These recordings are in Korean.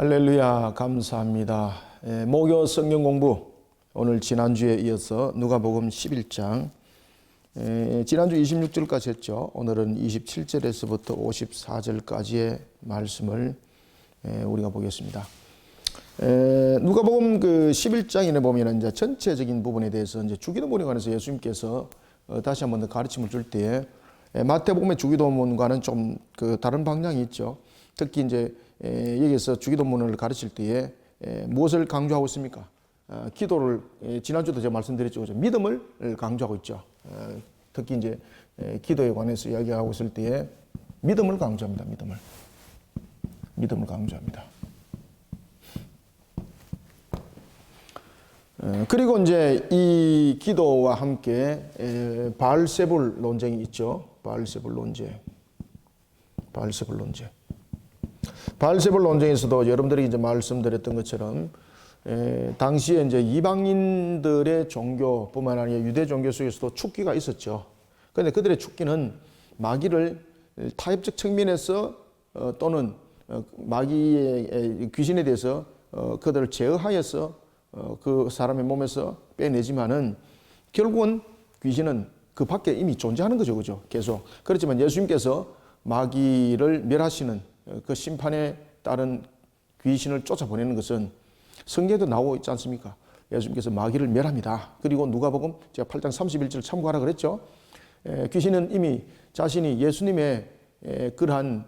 할렐루야, 감사합니다. 목요 성경 공부, 오늘 지난주에 이어서 누가복음 11장, 지난주 26절까지 했죠. 오늘은 27절에서부터 54절까지의 말씀을 우리가 보겠습니다. 누가복음 그 11장에 보면 이제 전체적인 부분에 대해서 이제 주기도문에 관해서 예수님께서 다시 한번 더 가르침을 줄 때에 마태복음의 주기도문과는 좀 그 다른 방향이 있죠. 특히 이제 여기서 주기도문을 가르칠 때에 무엇을 강조하고 있습니까? 기도를 지난주도 제가 말씀드렸죠. 믿음을 강조하고 있죠. 특히 이제 기도에 관해서 이야기하고 있을 때에 믿음을 강조합니다. 믿음을 강조합니다. 그리고 이제 이 기도와 함께 바알세불 논쟁이 있죠. 바알세불 논쟁에서도 여러분들이 이제 말씀드렸던 것처럼 당시에 이제 이방인들의 종교뿐만 아니라 유대 종교 속에서도 축기가 있었죠. 그런데 그들의 축기는 마귀를 타협적 측면에서 또는 마귀의 귀신에 대해서 그들을 제어하여서 그 사람의 몸에서 빼내지만은 결국은 귀신은 그 밖에 이미 존재하는 거죠, 그죠? 계속. 그렇지만 예수님께서 마귀를 멸하시는 그 심판에 따른 귀신을 쫓아보내는 것은 성경에도 나오고 있지 않습니까? 예수님께서 마귀를 멸합니다. 그리고 누가복음 제가 8장 31절 참고하라 그랬죠. 귀신은 이미 자신이 예수님의 그러한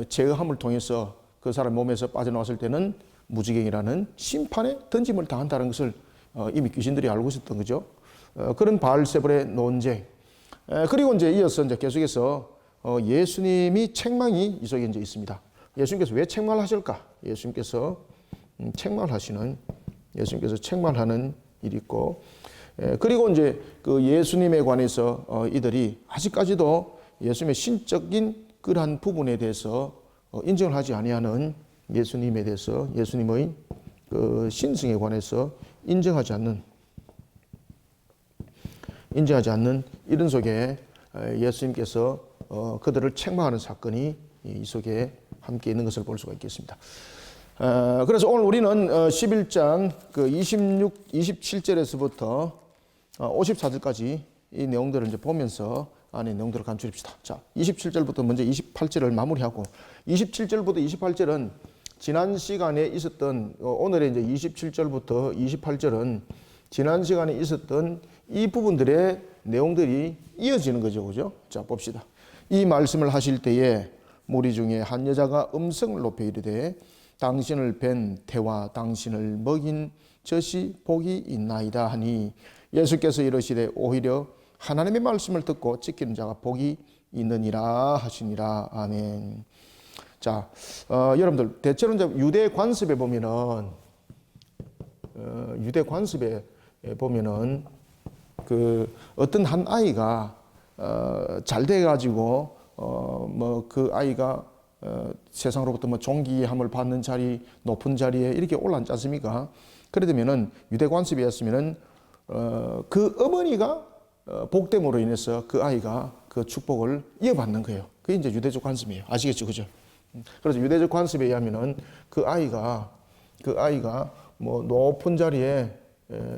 제어함을 통해서 그 사람 몸에서 빠져나왔을 때는 무지갱이라는 심판에 던짐을 당한다는 것을 이미 귀신들이 알고 있었던 거죠. 그런 바알세불의 논쟁. 그리고 이제 이어서 이제 계속해서 예수님이 책망이 이 속에 이제 있습니다. 예수님께서 왜 책망을 하실까? 예수님께서 책망하는 일이 있고, 그리고 이제 그 예수님에 관해서 이들이 아직까지도 예수님의 신적인 그러한 부분에 대해서 인정을 하지 아니하는 예수님에 대해서 예수님의 그 신성에 관해서 인정하지 않는 이런 속에 예수님께서 그들을 책망하는 사건이 이 속에 함께 있는 것을 볼 수가 있겠습니다. 그래서 오늘 우리는 11장 그 27절에서부터 54절까지 이 내용들을 이제 보면서 안에 내용들을 간추립시다. 자, 27절부터 먼저 28절을 마무리하고 27절부터 28절은 지난 시간에 있었던 오늘의 이제 27절부터 28절은 지난 시간에 있었던 이 부분들의 내용들이 이어지는 거죠. 그죠? 자, 봅시다. 이 말씀을 하실 때에 무리 중에 한 여자가 음성을 높여 이르되 당신을 뵌 태와 당신을 먹인 젖이 복이 있나이다 하니 예수께서 이르시되 오히려 하나님의 말씀을 듣고 지키는 자가 복이 있느니라 하시니라. 아멘. 자, 여러분들 대체로 이제 유대 관습에 보면은 그 어떤 한 아이가 잘 돼가지고 뭐 그 아이가 세상으로부터 뭐 존귀함을 받는 자리, 높은 자리에 이렇게 올라앉지 않습니까? 그러면은 유대 관습이었으면은 그 어머니가 복됨으로 인해서 그 아이가 그 축복을 이어받는 거예요. 그게 이제 유대적 관습이에요. 아시겠죠, 그죠? 그래서 유대적 관습에 의하면은 그 아이가 뭐 높은 자리에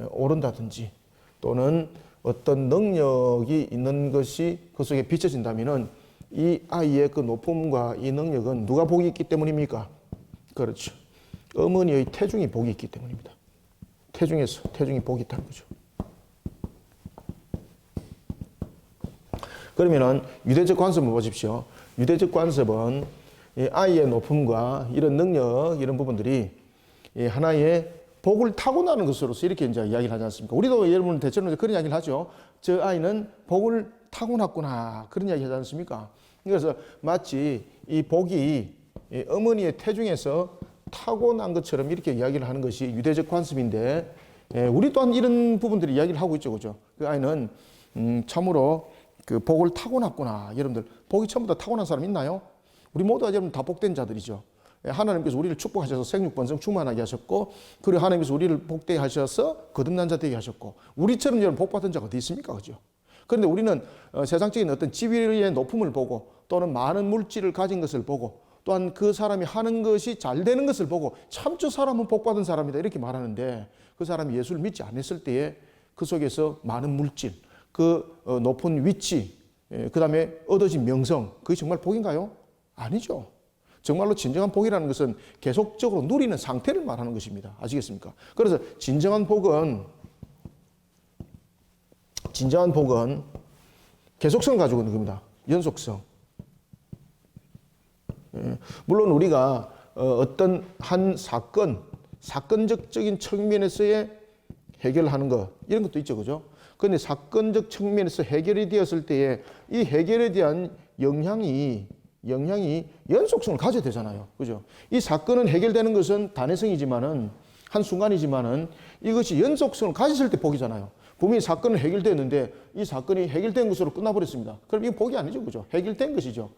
오른다든지 또는 어떤 능력이 있는 것이 그 속에 비춰진다면은 이 아이의 그 높음과 이 능력은 누가 복이 있기 때문입니까? 그렇죠. 어머니의 태중이 복이 있기 때문입니다. 태중이 복이 있다는 거죠. 그러면은 유대적 관습을 보십시오. 유대적 관습은 이 아이의 높음과 이런 능력, 이런 부분들이 하나의 복을 타고나는 것으로서 이렇게 이제 이야기를 하지 않습니까? 우리도 여러분 대체로 그런 이야기를 하죠. 저 아이는 복을 타고났구나. 그런 이야기 하지 않습니까? 그래서 마치 이 복이 어머니의 태중에서 타고난 것처럼 이렇게 이야기를 하는 것이 유대적 관습인데, 우리 또한 이런 부분들이 이야기를 하고 있죠. 그죠? 그 아이는 참으로 그 복을 타고났구나. 여러분들, 복이 처음부터 타고난 사람 있나요? 우리 모두가 여러분 다 복된 자들이죠. 하나님께서 우리를 축복하셔서 생육번성 충만하게 하셨고, 그리고 하나님께서 우리를 복되게 하셔서 거듭난 자 되게 하셨고, 우리처럼 여러분 복받은 자가 어디 있습니까? 그죠? 그런데 우리는 세상적인 어떤 지위의 높음을 보고 또는 많은 물질을 가진 것을 보고 또한 그 사람이 하는 것이 잘 되는 것을 보고 참 저 사람은 복받은 사람이다 이렇게 말하는데 그 사람이 예수를 믿지 않았을 때에 그 속에서 많은 물질, 그 높은 위치, 그 다음에 얻어진 명성, 그게 정말 복인가요? 아니죠. 정말로 진정한 복이라는 것은 계속적으로 누리는 상태를 말하는 것입니다. 아시겠습니까? 그래서 진정한 복은 계속성을 가지고 있는 겁니다. 연속성. 물론 우리가 어떤 한 사건적인 측면에서의 해결하는 것, 이런 것도 있죠. 그죠? 그런데 사건적 측면에서 해결이 되었을 때에 이 해결에 대한 영향이 연속성을 가져야 되잖아요. 그죠? 이 사건은 해결되는 것은 단회성이지만은, 한순간이지만은 이것이 연속성을 가졌을 때 복이잖아요. 분명히 사건은 해결됐는데 이 사건이 해결된 것으로 끝나버렸습니다. 그럼 이거 복이 아니죠. 그죠? 해결된 것이죠.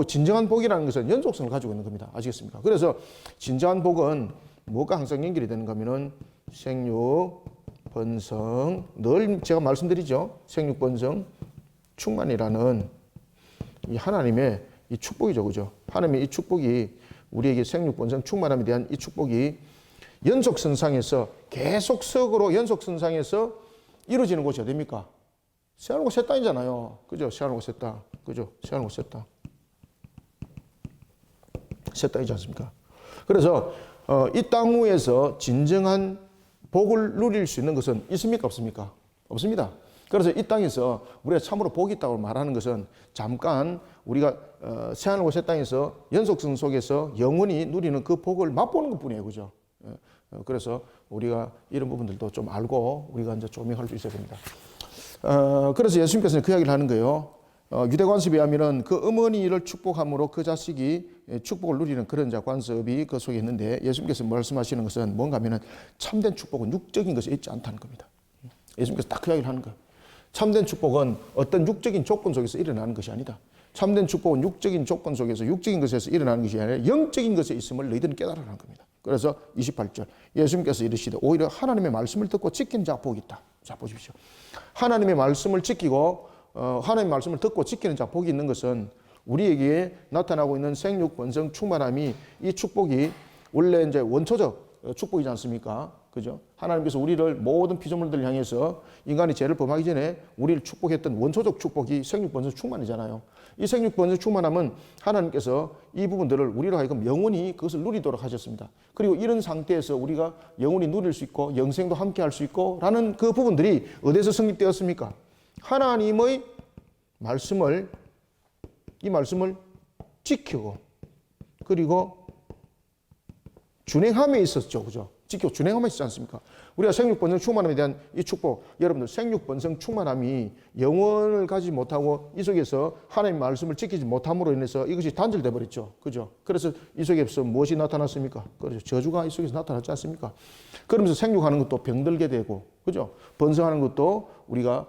진정한 복이라는 것은 연속성을 가지고 있는 겁니다. 아시겠습니까? 그래서 진정한 복은 무엇과 항상 연결이 되는가 하면은 생육, 번성, 늘 제가 말씀드리죠. 생육, 번성, 충만이라는 이 하나님의 이 축복이죠. 그죠? 하나님의 이 축복이 우리에게 생육, 번성, 충만함에 대한 이 축복이 연속선상에서 계속적으로 연속선상에서 이루어지는 곳이 어디입니까? 세하늘과 새 땅이잖아요. 그죠? 세하늘과 새 땅. 그죠? 세하늘과 새 땅. 새 땅이지 않습니까? 그래서 이 땅 위에서 진정한 복을 누릴 수 있는 것은 있습니까? 없습니까? 없습니다. 그래서 이 땅에서 우리가 참으로 복이 있다고 말하는 것은 잠깐 우리가 새하늘과 새 땅에서 연속성 속에서 영원히 누리는 그 복을 맛보는 것 뿐이에요. 그죠? 그래서 우리가 이런 부분들도 좀 알고 우리가 이제 조명할 수 있어야 됩니다. 그래서 예수님께서는 그 이야기를 하는 거예요. 유대 관습에 하면은 그 어머니를 축복함으로 그 자식이 축복을 누리는 그런 관습이 그 속에 있는데 예수님께서 말씀하시는 것은 뭔가 하면은 참된 축복은 육적인 것에 있지 않다는 겁니다. 예수님께서 딱 그 이야기를 하는 거예요. 참된 축복은 어떤 육적인 조건 속에서 일어나는 것이 아니다. 참된 축복은 육적인 조건 속에서 육적인 것에서 일어나는 것이 아니라 영적인 것에 있음을 너희들은 깨달으라는 겁니다. 그래서 28절 예수님께서 이르시되 오히려 하나님의 말씀을 듣고 지키는 자가 복이 있다. 자 보십시오. 하나님의 말씀을 지키고 하나님의 말씀을 듣고 지키는 자가 복이 있는 것은 우리에게 나타나고 있는 생육, 번성, 충만함이 이 축복이 원래 이제 원초적 축복이지 않습니까? 그죠? 하나님께서 우리를 모든 피조물들을 향해서 인간이 죄를 범하기 전에 우리를 축복했던 원초적 축복이 생육, 번성, 충만이잖아요. 이 생육, 번성, 충만함은 하나님께서 이 부분들을 우리로 하여금 영원히 그것을 누리도록 하셨습니다. 그리고 이런 상태에서 우리가 영원히 누릴 수 있고 영생도 함께 할 수 있고 라는 그 부분들이 어디서 성립되었습니까? 하나님의 말씀을 이 말씀을 지키고 그리고 준행함에 있었죠. 그죠? 지키고 준행함에 있지 않습니까? 우리가 생육, 번성, 충만함에 대한 이 축복, 여러분들 생육, 번성, 충만함이 영원을 가지지 못하고 이 속에서 하나님의 말씀을 지키지 못함으로 인해서 이것이 단절돼 버렸죠. 그죠? 그래서 이 속에서 무엇이 나타났습니까? 그렇죠. 저주가 이 속에서 나타났지 않습니까? 그러면서 생육하는 것도 병들게 되고, 그죠? 번성하는 것도 우리가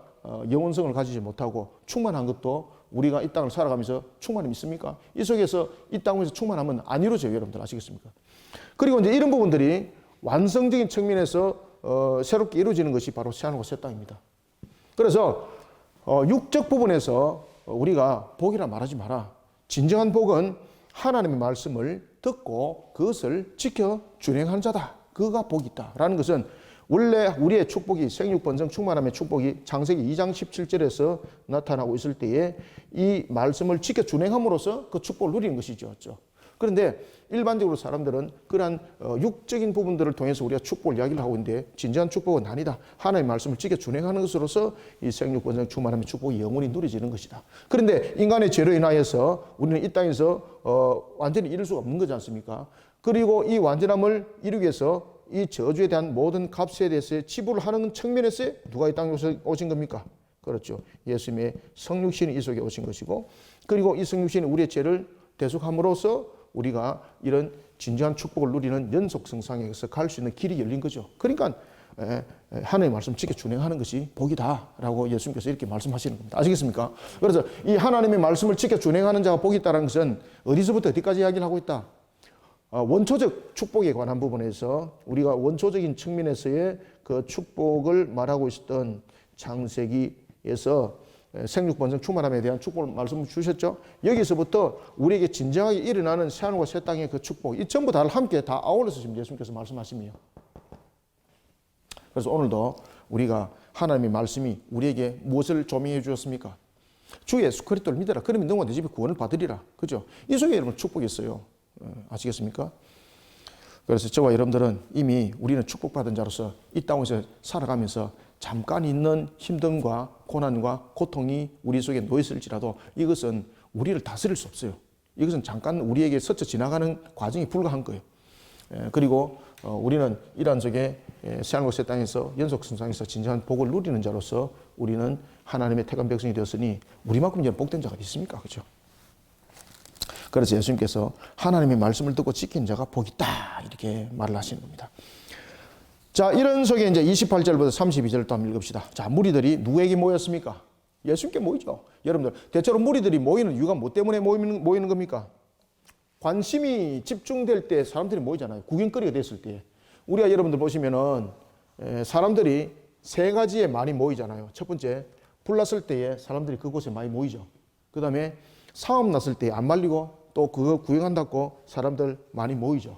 영원성을 가지지 못하고 충만한 것도 우리가 이 땅을 살아가면서 충만함이 있습니까? 이 속에서 이 땅에서 충만하면 안 이루어져요. 여러분들 아시겠습니까? 그리고 이제 이런 부분들이 완성적인 측면에서 새롭게 이루어지는 것이 바로 새하늘과 새 땅입니다. 그래서 육적 부분에서 우리가 복이라 말하지 마라. 진정한 복은 하나님의 말씀을 듣고 그것을 지켜 준행하는 자다. 그가 복이 있다라는 것은 원래 우리의 축복이 생육, 번성, 충만함의 축복이 창세기 2장 17절에서 나타나고 있을 때에 이 말씀을 지켜 준행함으로써 그 축복을 누리는 것이죠. 그런데 일반적으로 사람들은 그러한 육적인 부분들을 통해서 우리가 축복을 이야기를 하고 있는데 진정한 축복은 아니다. 하나님의 말씀을 지켜 준행하는 것으로서 이 생육, 번성, 충만함의 축복이 영원히 누려지는 것이다. 그런데 인간의 죄로 인하여서 우리는 이 땅에서 완전히 이룰 수가 없는 거지 않습니까? 그리고 이 완전함을 이루기 위해서 이 저주에 대한 모든 값에 대해서 지불을 하는 측면에서 누가 이 땅에 오신 겁니까? 그렇죠. 예수님의 성육신이 이 속에 오신 것이고 그리고 이 성육신이 우리의 죄를 대속함으로써 우리가 이런 진정한 축복을 누리는 연속성상에서 갈 수 있는 길이 열린 거죠. 그러니까 하나님의 말씀 지켜 준행하는 것이 복이다라고 예수님께서 이렇게 말씀하시는 겁니다. 아시겠습니까? 그래서 이 하나님의 말씀을 지켜 준행하는 자가 복이 있다는 것은 어디서부터 어디까지 이야기를 하고 있다? 원초적 축복에 관한 부분에서 우리가 원초적인 측면에서의 그 축복을 말하고 있었던 창세기에서 생육 번성 충만함에 대한 축복을 말씀을 주셨죠. 여기서부터 우리에게 진정하게 일어나는 새하늘과 새 땅의 그 축복, 이 전부 다를 함께 다 아울러서 지금 예수님께서 말씀하십니다. 그래서 오늘도 우리가 하나님의 말씀이 우리에게 무엇을 조명해 주었습니까? 주 예수 그리스도를 믿어라. 그러면 너와 내 집에 구원을 받으리라. 그죠? 이 속에 여러분 축복이 있어요. 아시겠습니까? 그래서 저와 여러분들은 이미 우리는 축복받은 자로서 이 땅에서 살아가면서 잠깐 있는 힘듦과 고난과 고통이 우리 속에 놓였을지라도 이것은 우리를 다스릴 수 없어요. 이것은 잠깐 우리에게 스쳐 지나가는 과정이 불과한 거예요. 그리고 우리는 이러한 속에 새하늘과 새 땅에서 연속 성장에서 진정한 복을 누리는 자로서 우리는 하나님의 택한 백성이 되었으니 우리만큼 이제 복된 자가 있습니까? 그렇죠? 그래서 예수님께서 하나님의 말씀을 듣고 지킨 자가 복이 있다 이렇게 말을 하시는 겁니다. 자, 이런 속에 이제 28절부터 32절을 또 한번 읽읍시다. 자, 무리들이 누구에게 모였습니까? 예수님께 모이죠. 여러분들 대체로 무리들이 모이는 이유가 뭐 때문에 모이는 겁니까? 관심이 집중될 때 사람들이 모이잖아요. 구경거리가 됐을 때. 우리가 여러분들 보시면은 사람들이 세 가지에 많이 모이잖아요. 첫 번째, 불났을 때에 사람들이 그곳에 많이 모이죠. 그 다음에 싸움 났을 때 안 말리고 또 그거 구경한다고 사람들 많이 모이죠.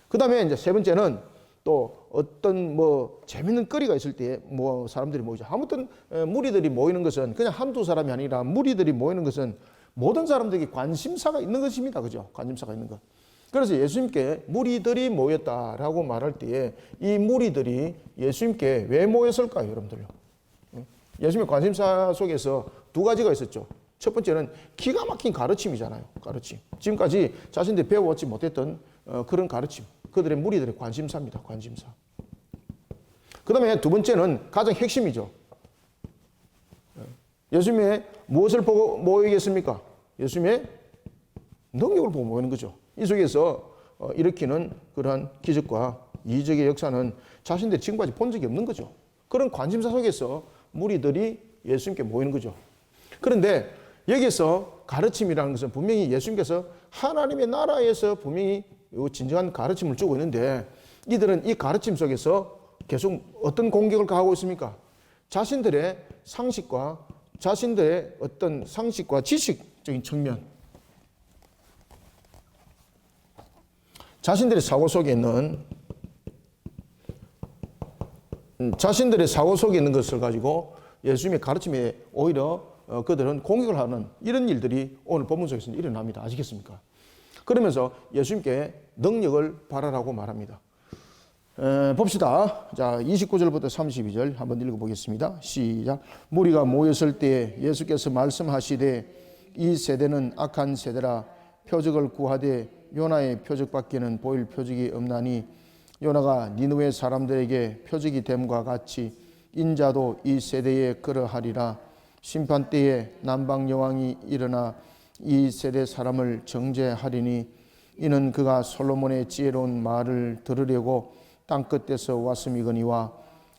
그 다음에 이제 세 번째는 또 어떤 뭐 재밌는 거리가 있을 때 뭐 사람들이 모이죠. 아무튼 무리들이 모이는 것은 그냥 한두 사람이 아니라 무리들이 모이는 것은 모든 사람들에게 관심사가 있는 것입니다. 그죠? 관심사가 있는 것. 그래서 예수님께 무리들이 모였다라고 말할 때에 이 무리들이 예수님께 왜 모였을까요, 여러분들요? 예수님의 관심사 속에서 두 가지가 있었죠. 첫 번째는 기가 막힌 가르침이잖아요. 가르침. 지금까지 자신들이 배워오지 못했던 그런 가르침. 그들의 무리들의 관심사입니다. 관심사. 그 다음에 두 번째는 가장 핵심이죠. 예수님의 무엇을 보고 모이겠습니까? 예수님의 능력을 보고 모이는 거죠. 이 속에서 일으키는 그러한 기적과 이적의 역사는 자신들이 지금까지 본 적이 없는 거죠. 그런 관심사 속에서 무리들이 예수님께 모이는 거죠. 그런데 여기서 가르침이라는 것은 분명히 예수님께서 하나님의 나라에서 분명히 진정한 가르침을 주고 있는데 이들은 이 가르침 속에서 계속 어떤 공격을 가하고 있습니까? 자신들의 상식과 자신들의 어떤 상식과 지식적인 측면, 자신들의 사고 속에 있는 것을 가지고 예수님의 가르침에 오히려 그들은 공격을 하는 이런 일들이 오늘 본문 속에서 일어납니다. 아시겠습니까? 그러면서 예수님께 능력을 바라라고 말합니다. 봅시다. 자, 29절부터 32절 한번 읽어보겠습니다. 시작. 무리가 모였을 때 예수께서 말씀하시되 이 세대는 악한 세대라 표적을 구하되 요나의 표적밖에는 보일 표적이 없나니 요나가 니느웨 사람들에게 표적이 됨과 같이 인자도 이 세대에 그러하리라. 심판 때에 남방 여왕이 일어나 이 세대 사람을 정죄하리니 이는 그가 솔로몬의 지혜로운 말을 들으려고 땅끝에서 왔음이거니와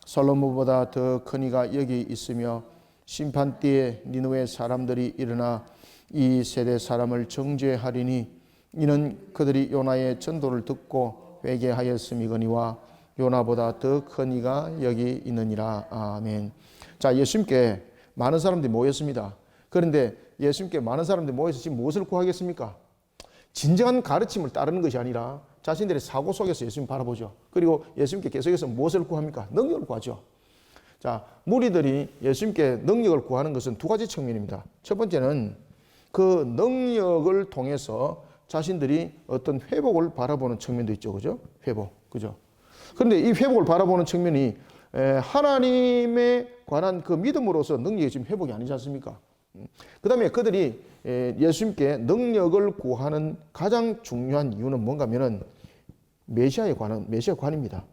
솔로몬보다 더 큰 이가 여기 있으며 심판 때에 니느웨 사람들이 일어나 이 세대 사람을 정죄하리니 이는 그들이 요나의 전도를 듣고 회개하였음이거니와 요나보다 더 큰 이가 여기 있느니라. 아멘. 자, 예수님께 많은 사람들이 모였습니다. 그런데 예수님께 많은 사람들이 모여서 지금 무엇을 구하겠습니까? 진정한 가르침을 따르는 것이 아니라 자신들의 사고 속에서 예수님 바라보죠. 그리고 예수님께 계속해서 무엇을 구합니까? 능력을 구하죠. 자, 무리들이 예수님께 능력을 구하는 것은 두 가지 측면입니다. 첫 번째는 그 능력을 통해서 자신들이 어떤 회복을 바라보는 측면도 있죠. 그죠? 회복. 그죠? 그런데 이 회복을 바라보는 측면이 하나님에 관한 그 믿음으로서 능력이 지금 회복이 아니지 않습니까? 그 다음에 그들이 예수님께 능력을 구하는 가장 중요한 이유는 뭔가 하면은 메시아관입니다.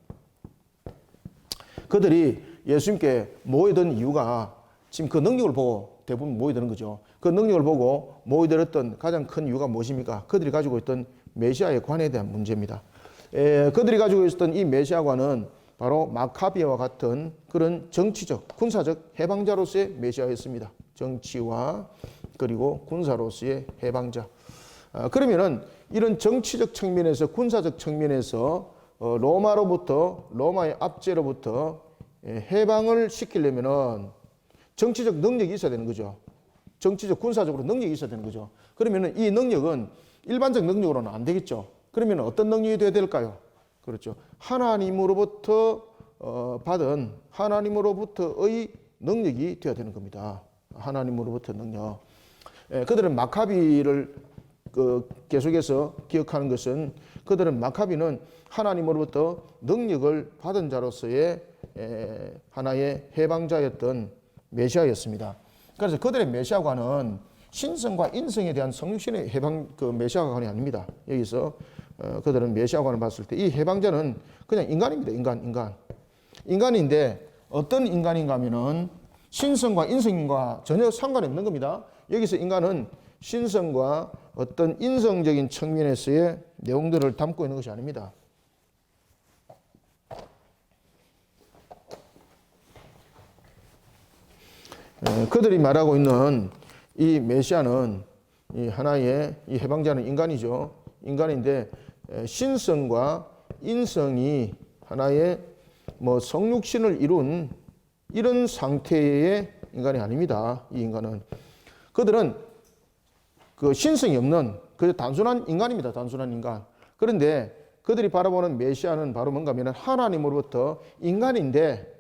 그들이 예수님께 모이던 이유가 지금 그 능력을 보고 대부분 모이드는 거죠. 그 능력을 보고 모이들었던 가장 큰 이유가 무엇입니까? 그들이 가지고 있던 메시아의 관에 대한 문제입니다. 그들이 가지고 있었던 이 메시아관은 바로 마카비아와 같은 그런 정치적, 군사적 해방자로서의 메시아였습니다. 정치와 그리고 군사로서의 해방자. 그러면은 이런 정치적 측면에서 군사적 측면에서 로마의 압제로부터 해방을 시키려면은 정치적 능력이 있어야 되는 거죠. 정치적 군사적으로 능력이 있어야 되는 거죠. 그러면은 이 능력은 일반적 능력으로는 안 되겠죠. 그러면 어떤 능력이 되어야 될까요? 그렇죠. 하나님으로부터 받은 하나님으로부터의 능력이 되어야 되는 겁니다. 하나님으로부터 능력. 그들은 마카비를 계속해서 기억하는 것은 그들은 마카비는 하나님으로부터 능력을 받은 자로서의 하나의 해방자였던 메시아였습니다. 그래서 그들의 메시아관은 신성과 인성에 대한 성육신의 해방 메시아관이 아닙니다. 여기서 그들은 메시아관을 봤을 때 이 해방자는 그냥 인간입니다. 인간인데 어떤 인간인가 하면은 신성과 인성과 전혀 상관이 없는 겁니다. 여기서 인간은 신성과 어떤 인성적인 측면에서의 내용들을 담고 있는 것이 아닙니다. 그들이 말하고 있는 이 메시아는 이 하나의 이 해방자는 인간이죠. 인간인데 신성과 인성이 하나의 성육신을 이룬 이런 상태의 인간이 아닙니다. 이 인간은 그들은 그 신성이 없는 그 단순한 인간입니다. 단순한 인간. 그런데 그들이 바라보는 메시아는 바로 뭔가 하면 하나님으로부터 인간인데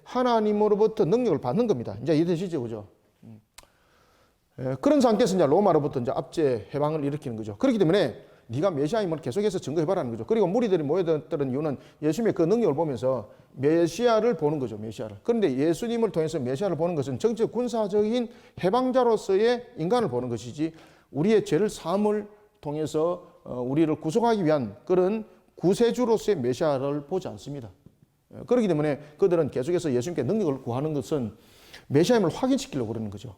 하나님으로부터 능력을 받는 겁니다. 이제 이해되시죠? 그죠? 그런 상태에서 이제 로마로부터 이제 압제 해방을 일으키는 거죠. 그렇기 때문에 네가 메시아임을 계속해서 증거해봐라는 거죠. 그리고 무리들이 모여들었던 이유는 예수님의 그 능력을 보면서 메시아를 보는 거죠. 메시아를. 그런데 예수님을 통해서 메시아를 보는 것은 정치적 군사적인 해방자로서의 인간을 보는 것이지 우리의 죄를 사함을 통해서 우리를 구속하기 위한 그런 구세주로서의 메시아를 보지 않습니다. 그렇기 때문에 그들은 계속해서 예수님께 능력을 구하는 것은 메시아임을 확인시키려고 그러는 거죠.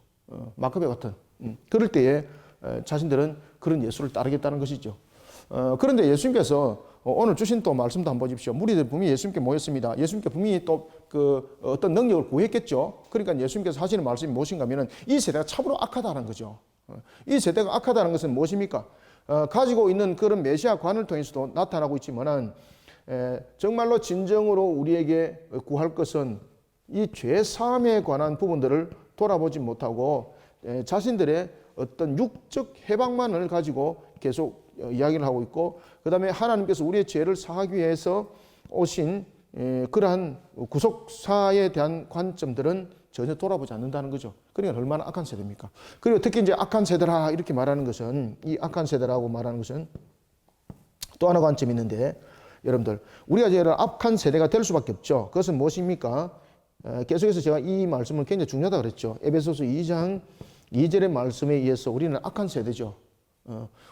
마카베 같은. 그럴 때에 자신들은 그런 예수를 따르겠다는 것이죠. 그런데 예수님께서 오늘 주신 또 말씀도 한번 보십시오. 무리들 분명히 예수님께 모였습니다. 예수님께 분명히 또 어떤 능력을 구했겠죠. 그러니까 예수님께서 하시는 말씀이 무엇인가 하면은 이 세대가 참으로 악하다는 거죠. 이 세대가 악하다는 것은 무엇입니까? 가지고 있는 그런 메시아관을 통해서도 나타나고 있지만은 정말로 진정으로 우리에게 구할 것은 이 죄 사함에 관한 부분들을 돌아보지 못하고 자신들의 어떤 육적 해방만을 가지고 계속 이야기를 하고 있고 그 다음에 하나님께서 우리의 죄를 사하기 위해서 오신 그러한 구속사에 대한 관점들은 전혀 돌아보지 않는다는 거죠. 그러니까 얼마나 악한 세대입니까? 그리고 특히 이제 악한 세대라 이렇게 말하는 것은 이 악한 세대라고 말하는 것은 또 하나 관점이 있는데 여러분들 우리가 이제 악한 세대가 될 수밖에 없죠. 그것은 무엇입니까? 계속해서 제가 이 말씀은 굉장히 중요하다고 그랬죠. 에베소서 2장 2절의 말씀에 의해서 우리는 악한 세대죠.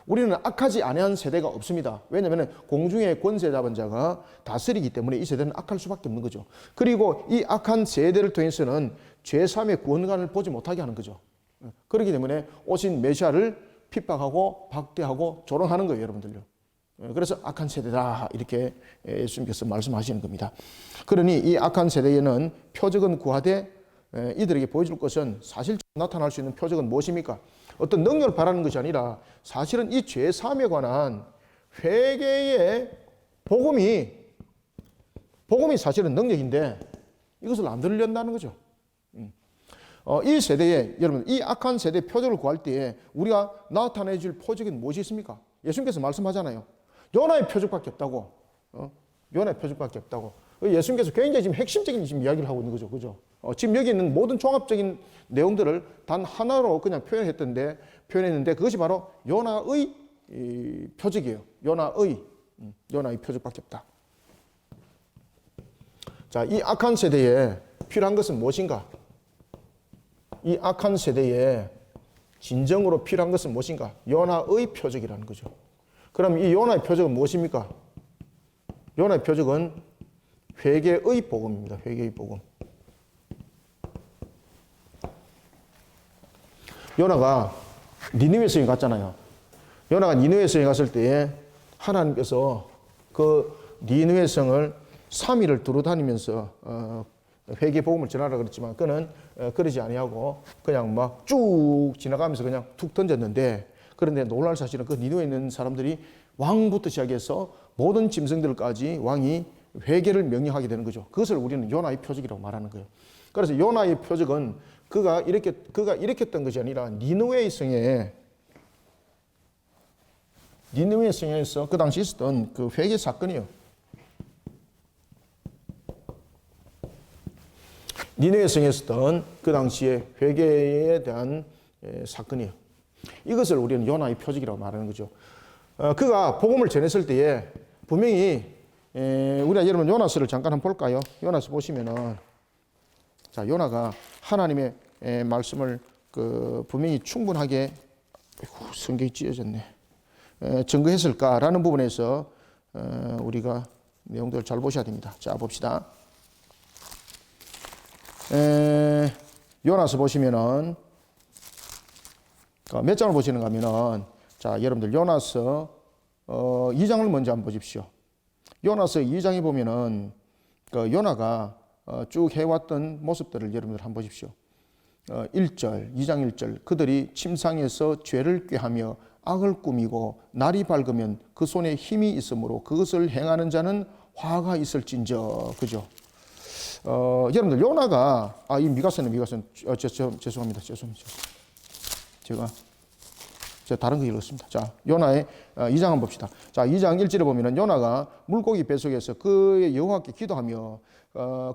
우리는 악하지 아니한 세대가 없습니다. 왜냐하면 공중의 권세 잡은 자가 다스리기 때문에 이 세대는 악할 수밖에 없는 거죠. 그리고 이 악한 세대를 통해서는 죄사함의 구원관을 보지 못하게 하는 거죠. 그렇기 때문에 오신 메시아를 핍박하고 박대하고 조롱하는 거예요, 여러분들요. 그래서 악한 세대다 이렇게 예수님께서 말씀하시는 겁니다. 그러니 이 악한 세대에는 표적은 구하되 이들에게 보여줄 것은 사실적으로 나타날 수 있는 표적은 무엇입니까? 어떤 능력을 바라는 것이 아니라 사실은 이 죄 사함에 관한 회개의 복음이 사실은 능력인데 이것을 안 들으려는 거죠. 이 세대에 여러분 이 악한 세대 표적을 구할 때에 우리가 나타내 줄 표적이 무엇이 있습니까? 예수님께서 말씀하잖아요. 요나의 표적밖에 없다고. 요나의 표적밖에 없다고. 예수님께서 굉장히 지금 핵심적인 지금 이야기를 하고 있는 거죠. 그죠? 지금 여기 있는 모든 종합적인 내용들을 단 하나로 그냥 표현했는데 그것이 바로 요나의 표적이에요. 요나의 표적밖에 없다. 자, 이 악한 세대에 필요한 것은 무엇인가? 이 악한 세대에 진정으로 필요한 것은 무엇인가? 요나의 표적이라는 거죠. 그럼 이 요나의 표적은 무엇입니까? 요나의 표적은 회개의 복음입니다. 회개의 복음. 요나가 니느웨 성에 갔잖아요. 요나가 니느웨 성에 갔을 때에 하나님께서 그 니느웨 성을 3일을 두루 다니면서 회개 복음을 전하라 그랬지만 그는 그러지 아니하고 그냥 막 쭉 지나가면서 그냥 툭 던졌는데 그런데 놀랄 사실은 그 니느웨에 있는 사람들이 왕부터 시작해서 모든 짐승들까지 왕이 회개를 명령하게 되는 거죠. 그것을 우리는 요나의 표적이라고 말하는 거예요. 그래서 요나의 표적은 그가 일으켰던 것이 아니라 니느웨의 성에서 그 당시 있었던 그 회개 사건이에요. 니느웨 성에 있었던 그 당시의 회개에 대한 사건이에요. 이것을 우리는 요나의 표적이라고 말하는 거죠. 그가 복음을 전했을 때에 분명히 우리가 여러분 요나서를 잠깐 한번 볼까요? 요나서 보시면은 자, 요나가 하나님의 말씀을 분명히 충분하게 성경이 찢어졌네. 증거했을까라는 부분에서 우리가 내용들을 잘 보셔야 됩니다. 자, 봅시다. 요나서 보시면은 몇 장을 보시는가 하면은 자, 여러분들 요나서 2장을 먼저 한번 보십시오. 요나서 2장에 보면은 요나가 쭉 해왔던 모습들을 여러분들 한번 보십시오. 1절, 2장 1절 그들이 침상에서 죄를 꾀하며 악을 꾸미고 날이 밝으면 그 손에 힘이 있으므로 그것을 행하는 자는 화가 있을진저. 그죠? 여러분들 요나가 이 미가서는 죄송합니다. 제가 다른 거 읽었습니다. 자, 요나의 2장 한번 봅시다. 자, 2장 1절에 보면은 요나가 물고기 뱃속에서 그의 여호와께 기도하며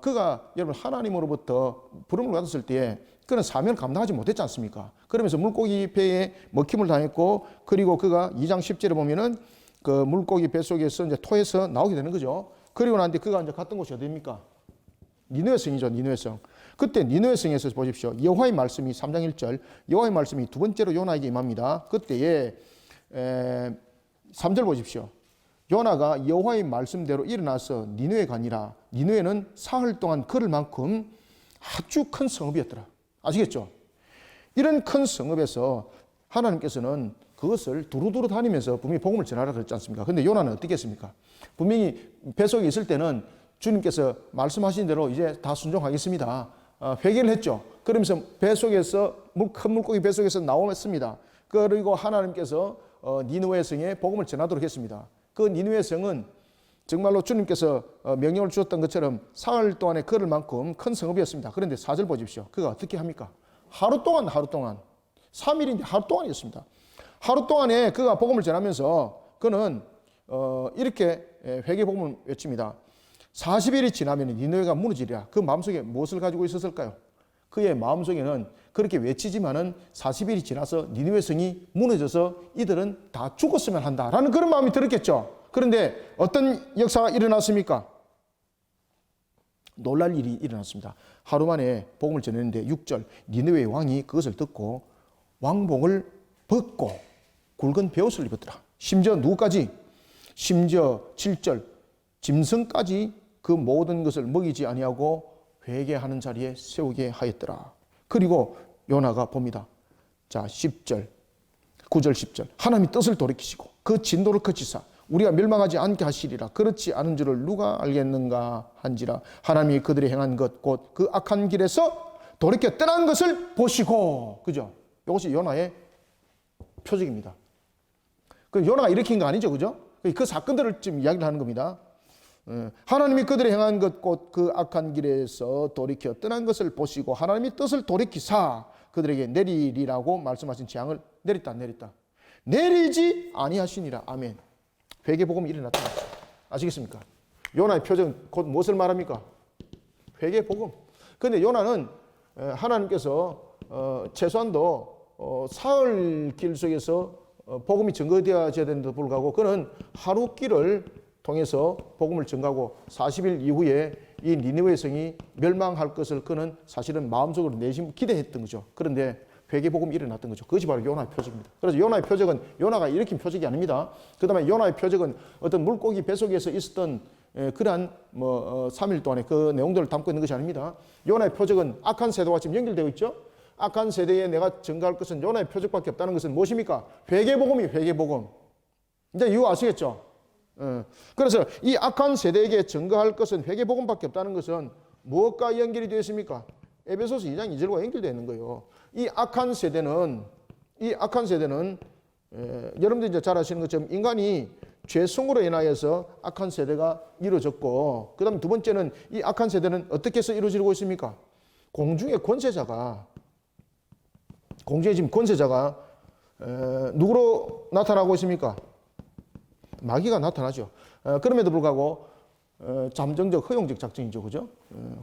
그가 여러분 하나님으로부터 부름을 받았을 때에 그는 사명을 감당하지 못했지 않습니까? 그러면서 물고기 배에 먹힘을 당했고 그리고 그가 2장 10절에 보면은 그 물고기 뱃속에서 이제 토해서 나오게 되는 거죠. 그리고 난 뒤 그가 이제 갔던 곳이 어디입니까? 니느웨 성이죠. 니느웨 성. 그때 니느웨 성에서 보십시오. 여호와의 말씀이 3장 1절 여호와의 말씀이 두 번째로 요나에게 임합니다. 그때에 3절 보십시오. 요나가 여호와의 말씀대로 일어나서 니느웨에 가니라. 니느웨는 사흘 동안 걸을 만큼 아주 큰 성읍이었더라. 아시겠죠? 이런 큰 성읍에서 하나님께서는 그것을 두루두루 다니면서 분명히 복음을 전하라 그랬지 않습니까? 근데 요나는 어떻게 했습니까? 분명히 뱃속에 있을 때는 주님께서 말씀하신 대로 이제 다 순종하겠습니다. 회개를 했죠. 그러면서 뱃속에서 큰 물고기 뱃속에서 나오었습니다. 그리고 하나님께서 니느웨 성에 복음을 전하도록 했습니다. 그 니느웨 성은 정말로 주님께서 명령을 주셨던 것처럼 사흘 동안에 걸을 만큼 큰 성읍이었습니다. 그런데 4절 보십시오. 그가 어떻게 합니까? 하루 동안 3일인데 하루 동안이었습니다. 하루 동안에 그가 복음을 전하면서 그는 이렇게 회개 복음을 외칩니다. 40일이 지나면 니느웨가 무너지리라. 그 마음속에 무엇을 가지고 있었을까요? 그의 마음속에는 그렇게 외치지만은 40일이 지나서 니느웨 성이 무너져서 이들은 다 죽었으면 한다라는 그런 마음이 들었겠죠. 그런데 어떤 역사가 일어났습니까? 놀랄 일이 일어났습니다. 하루 만에 복음을 전했는데 6절 니느웨 왕이 그것을 듣고 왕복을 벗고 굵은 베옷을 입었더라. 심지어 누구까지? 심지어 7절 짐승까지 그 모든 것을 먹이지 아니하고 회개하는 자리에 세우게 하였더라. 그리고 요나가 봅니다. 자, 10절 9절 10절 하나님이 뜻을 돌이키시고 그 진노를 그치사 우리가 멸망하지 않게 하시리라. 그렇지 않은 줄을 누가 알겠는가 한지라. 하나님이 그들이 행한 것 곧 그 악한 길에서 돌이켜 떠난 것을 보시고. 그죠? 이것이 요나의 표적입니다. 그 요나가 일으킨 거 아니죠, 그죠? 그 사건들을 지금 이야기를 하는 겁니다. 하나님이 그들이 행한 것 곧 그 악한 길에서 돌이켜 떠난 것을 보시고 하나님이 뜻을 돌이키사 그들에게 내리리라고 말씀하신 재앙을 내렸다 안 내렸다? 내리지 아니하시니라. 아멘. 회개 복음이 일어났다. 아시겠습니까? 요나의 표정은 곧 무엇을 말합니까? 회개 복음. 그런데 요나는 하나님께서 최소한도 사흘 길 속에서 복음이 증거되어져야 되는데도 불구하고 그는 하루 길을 통해서 복음을 전가하고 40일 이후에 이 니느웨 성이 멸망할 것을 그는 사실은 마음속으로 내심 기대했던 거죠. 그런데 회개 복음이 일어났던 거죠. 그것이 바로 요나의 표적입니다. 그래서 요나의 표적은 요나가 일으킨 표적이 아닙니다. 그다음에 요나의 표적은 어떤 물고기 뱃속에서 있었던 그러한 3일 동안의 그 내용들을 담고 있는 것이 아닙니다. 요나의 표적은 악한 세대와 지금 연결되어 있죠. 악한 세대에 내가 증가할 것은 요나의 표적밖에 없다는 것은 무엇입니까? 회개 복음이 회개 복음. 이제 이유 아시겠죠? 그래서 이 악한 세대에게 증거할 것은 회개 복음밖에 없다는 것은 무엇과 연결이 되어 있습니까? 에베소서 2장 2절과 연결되어 있는 거예요. 이 악한 세대는 여러분들이 이제 잘 아시는 것처럼 인간이 죄성으로 인하여서 악한 세대가 이루어졌고, 그 다음에 두 번째는 이 악한 세대는 어떻게 해서 이루어지고 있습니까? 공중의 권세자가 공중의 지금 권세자가 누구로 나타나고 있습니까? 마귀가 나타나죠. 그럼에도 불구하고 잠정적 허용적 작정이죠, 그죠?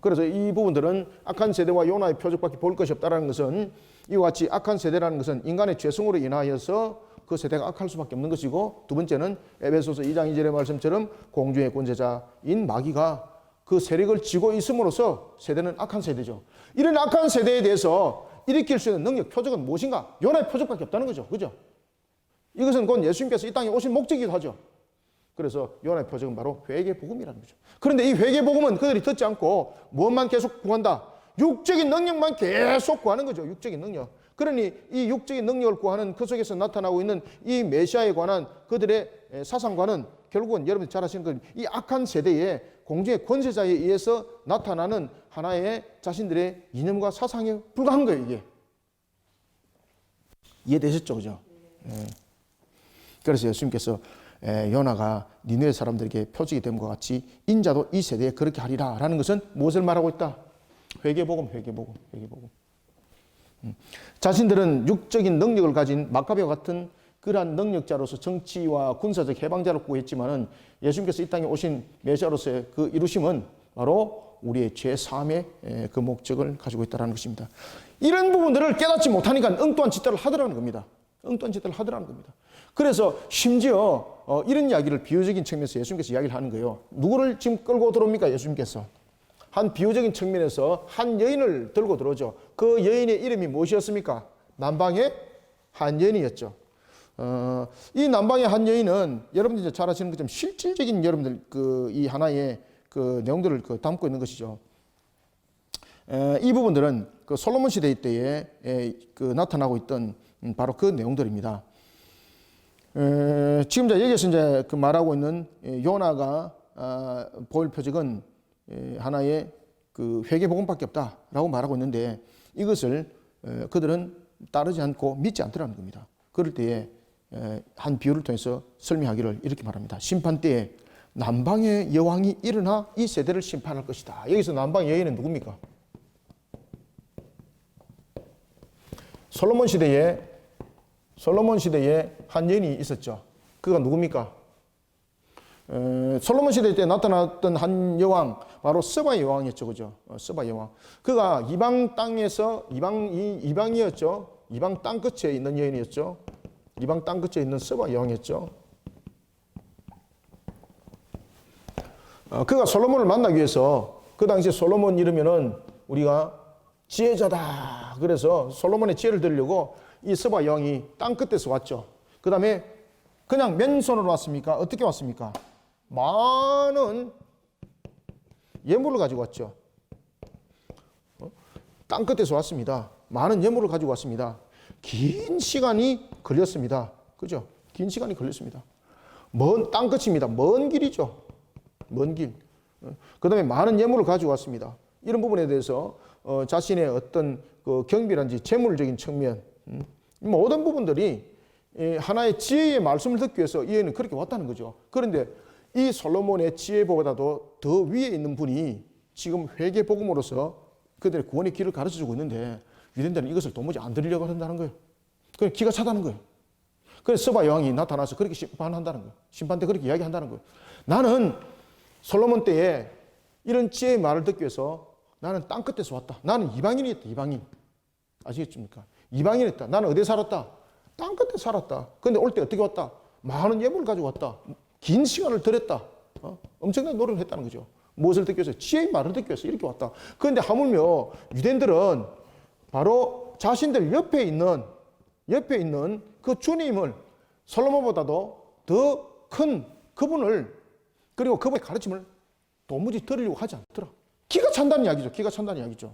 그래서 이 부분들은 악한 세대와 요나의 표적밖에 볼 것이 없다는 것은 이와 같이 악한 세대라는 것은 인간의 죄성으로 인하여서 그 세대가 악할 수밖에 없는 것이고, 두 번째는 에베소서 2장 2절의 말씀처럼 공중의 권세자인 마귀가 그 세력을 쥐고 있음으로써 세대는 악한 세대죠. 이런 악한 세대에 대해서 일으킬 수 있는 능력, 표적은 무엇인가? 요나의 표적밖에 없다는 거죠, 그죠? 이것은 곧 예수님께서 이 땅에 오신 목적이기도 하죠. 그래서 요나의 표적은 바로 회개 복음이라는 거죠. 그런데 이 회개 복음은 그들이 듣지 않고 무엇만 계속 구한다? 육적인 능력만 계속 구하는 거죠. 육적인 능력. 그러니 이 육적인 능력을 구하는 그 속에서 나타나고 있는 이 메시아에 관한 그들의 사상과는 결국은 여러분이 잘 아시는 것, 이 악한 세대의 공중의 권세자에 의해서 나타나는 하나의 자신들의 이념과 사상에 불과한 거예요, 이게. 이해되셨죠, 그죠? 그래서 예수님께서 요나가 니느웨 사람들에게 표적이 됨과 같이 인자도 이 세대에 그렇게 하리라 라는 것은 무엇을 말하고 있다? 회개복음. 자신들은 육적인 능력을 가진 마카베와 같은 그러한 능력자로서 정치와 군사적 해방자를 구했지만은 예수님께서 이 땅에 오신 메시아로서의 그 이루심은 바로 우리의 죄 사함의 그 목적을 가지고 있다는 것입니다. 이런 부분들을 깨닫지 못하니까 엉뚱한 짓들을 하더라는 겁니다. 그래서 심지어 이런 이야기를 비유적인 측면에서 예수님께서 이야기를 하는 거예요. 누구를 지금 끌고 들어옵니까? 예수님께서 한 비유적인 측면에서 한 여인을 들고 들어오죠. 그 여인의 이름이 무엇이었습니까? 남방의 한 여인이었죠. 이 남방의 한 여인은 여러분들이 잘 아시는 것처럼 실질적인 여러분들 이 하나의 그 내용들을 담고 있는 것이죠. 이 부분들은 그 솔로몬 시대 때에 나타나고 있던 바로 그 내용들입니다. 지금 여기서 이제 그 말하고 있는 요나가 보일 표적은 하나의 그 회개복음밖에 없다라고 말하고 있는데, 이것을 그들은 따르지 않고 믿지 않더라는 겁니다. 그럴 때에 한 비유를 통해서 설명하기를 이렇게 말합니다. 심판 때에 남방의 여왕이 일어나 이 세대를 심판할 것이다. 여기서 남방의 여인은 누굽니까? 솔로몬 시대에 한 여인이 있었죠. 그가 누굽니까? 솔로몬 시대 때 나타났던 한 여왕, 바로 스바의 여왕이었죠, 그죠? 스바 여왕. 그가 이방 땅에서 이방이었죠. 이방 땅 끝에 있는 여인이었죠. 이방 땅 끝에 있는 스바 여왕이었죠. 그가 솔로몬을 만나기 위해서, 그 당시 솔로몬 이르면은 우리가 지혜자다. 그래서 솔로몬의 지혜를 들으려고 이 스바 여왕이 땅 끝에서 왔죠. 그 다음에 그냥 맨손으로 왔습니까? 어떻게 왔습니까? 많은 예물을 가지고 왔죠. 땅 끝에서 왔습니다. 많은 예물을 가지고 왔습니다. 긴 시간이 걸렸습니다. 그죠? 긴 시간이 걸렸습니다. 먼 땅 끝입니다. 먼 길이죠. 먼 길. 그 다음에 많은 예물을 가지고 왔습니다. 이런 부분에 대해서 자신의 어떤 그 경비란지 재물적인 측면, 모든 부분들이 하나의 지혜의 말씀을 듣기 위해서 이 여인은 그렇게 왔다는 거죠. 그런데 이 솔로몬의 지혜보다도 더 위에 있는 분이 지금 회개복음으로서 그들의 구원의 길을 가르쳐주고 있는데, 유대인들은 이것을 도무지 안 들으려고 한다는 거예요. 그래서 기가 차다는 거예요. 그래서 스바 여왕이 나타나서 그렇게 심판한다는 거예요. 심판 때 그렇게 이야기한다는 거예요. 나는 솔로몬 때에 이런 지혜의 말을 듣기 위해서 나는 땅 끝에서 왔다. 나는 이방인이었다. 이방인. 아시겠습니까? 이방인이었다. 나는 어디에 살았다? 땅 끝에 살았다. 근데 올 때 어떻게 왔다? 많은 예물을 가지고 왔다. 긴 시간을 들였다. 엄청난 노력을 했다는 거죠. 무엇을 듣기 위해서? 지혜의 말을 듣기 위해서 이렇게 왔다. 그런데 하물며 유대인들은 바로 자신들 옆에 있는 그 주님을 솔로몬보다도 더 큰 그분을, 그리고 그분의 가르침을 도무지 들으려고 하지 않더라. 기가 찬다는 이야기죠.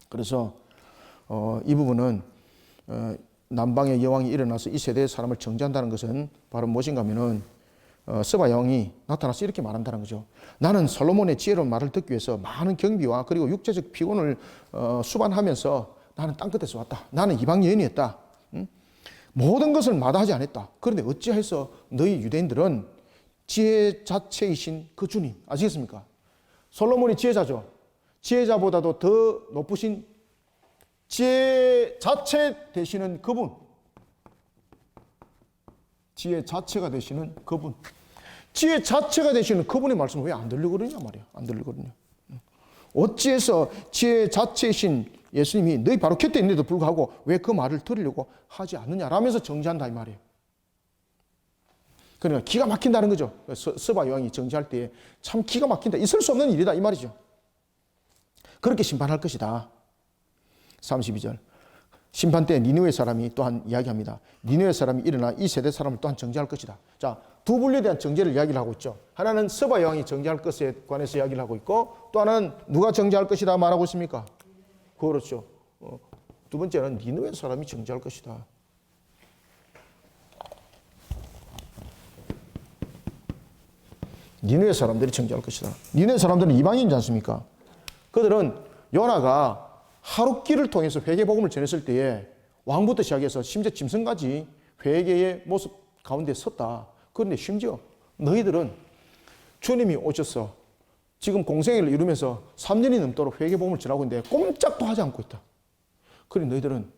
그래서 이 부분은 남방의 여왕이 일어나서 이 세대의 사람을 정죄한다는 것은 바로 무엇인가 하면은 스바 여왕이 나타나서 이렇게 말한다는 거죠. 나는 솔로몬의 지혜로운 말을 듣기 위해서 많은 경비와 그리고 육체적 피곤을 수반하면서 나는 땅끝에서 왔다. 나는 이방 여인이었다. 모든 것을 마다하지 않았다. 그런데 어찌해서 너희 유대인들은 지혜 자체이신 그 주님, 아시겠습니까? 솔로몬이 지혜자죠. 지혜자보다도 더 높으신 지혜 자체 되시는 그분, 지혜 자체가 되시는 그분, 지혜 자체가 되시는 그분의 말씀을 왜 안 들리거든요 말이야. 안 들리거든요. 어찌해서 지혜 자체이신 예수님이 너희 바로 곁에 있는데도 불구하고 왜 그 말을 들으려고 하지 않느냐라면서 정지한다 이 말이에요. 그러니까 기가 막힌다는 거죠. 스바 요한이 정지할 때 참 기가 막힌다. 있을 수 없는 일이다 이 말이죠. 그렇게 심판할 것이다. 32절. 심판 때 니느웨 사람이 또한 이야기합니다. 니느웨 사람이 일어나 이 세대 사람을 또한 정죄할 것이다. 자, 두 분류에 대한 정죄를 이야기를 하고 있죠. 하나는 스바 여왕이 정죄할 것에 관해서 이야기를 하고 있고, 또 하나는 누가 정죄할 것이다 말하고 있습니까? 그렇죠. 두 번째는 니느웨 사람이 정죄할 것이다. 니느웨 사람들이 정죄할 것이다. 니느웨 사람들은 이방인이지 않습니까? 그들은 요나가 하룻길을 통해서 회개 복음을 전했을 때에 왕부터 시작해서 심지어 짐승까지 회개의 모습 가운데 섰다. 그런데 심지어 너희들은 주님이 오셔서 지금 공생애를 이루면서 3년이 넘도록 회개 복음을 전하고 있는데 꼼짝도 하지 않고 있다. 그래 너희들은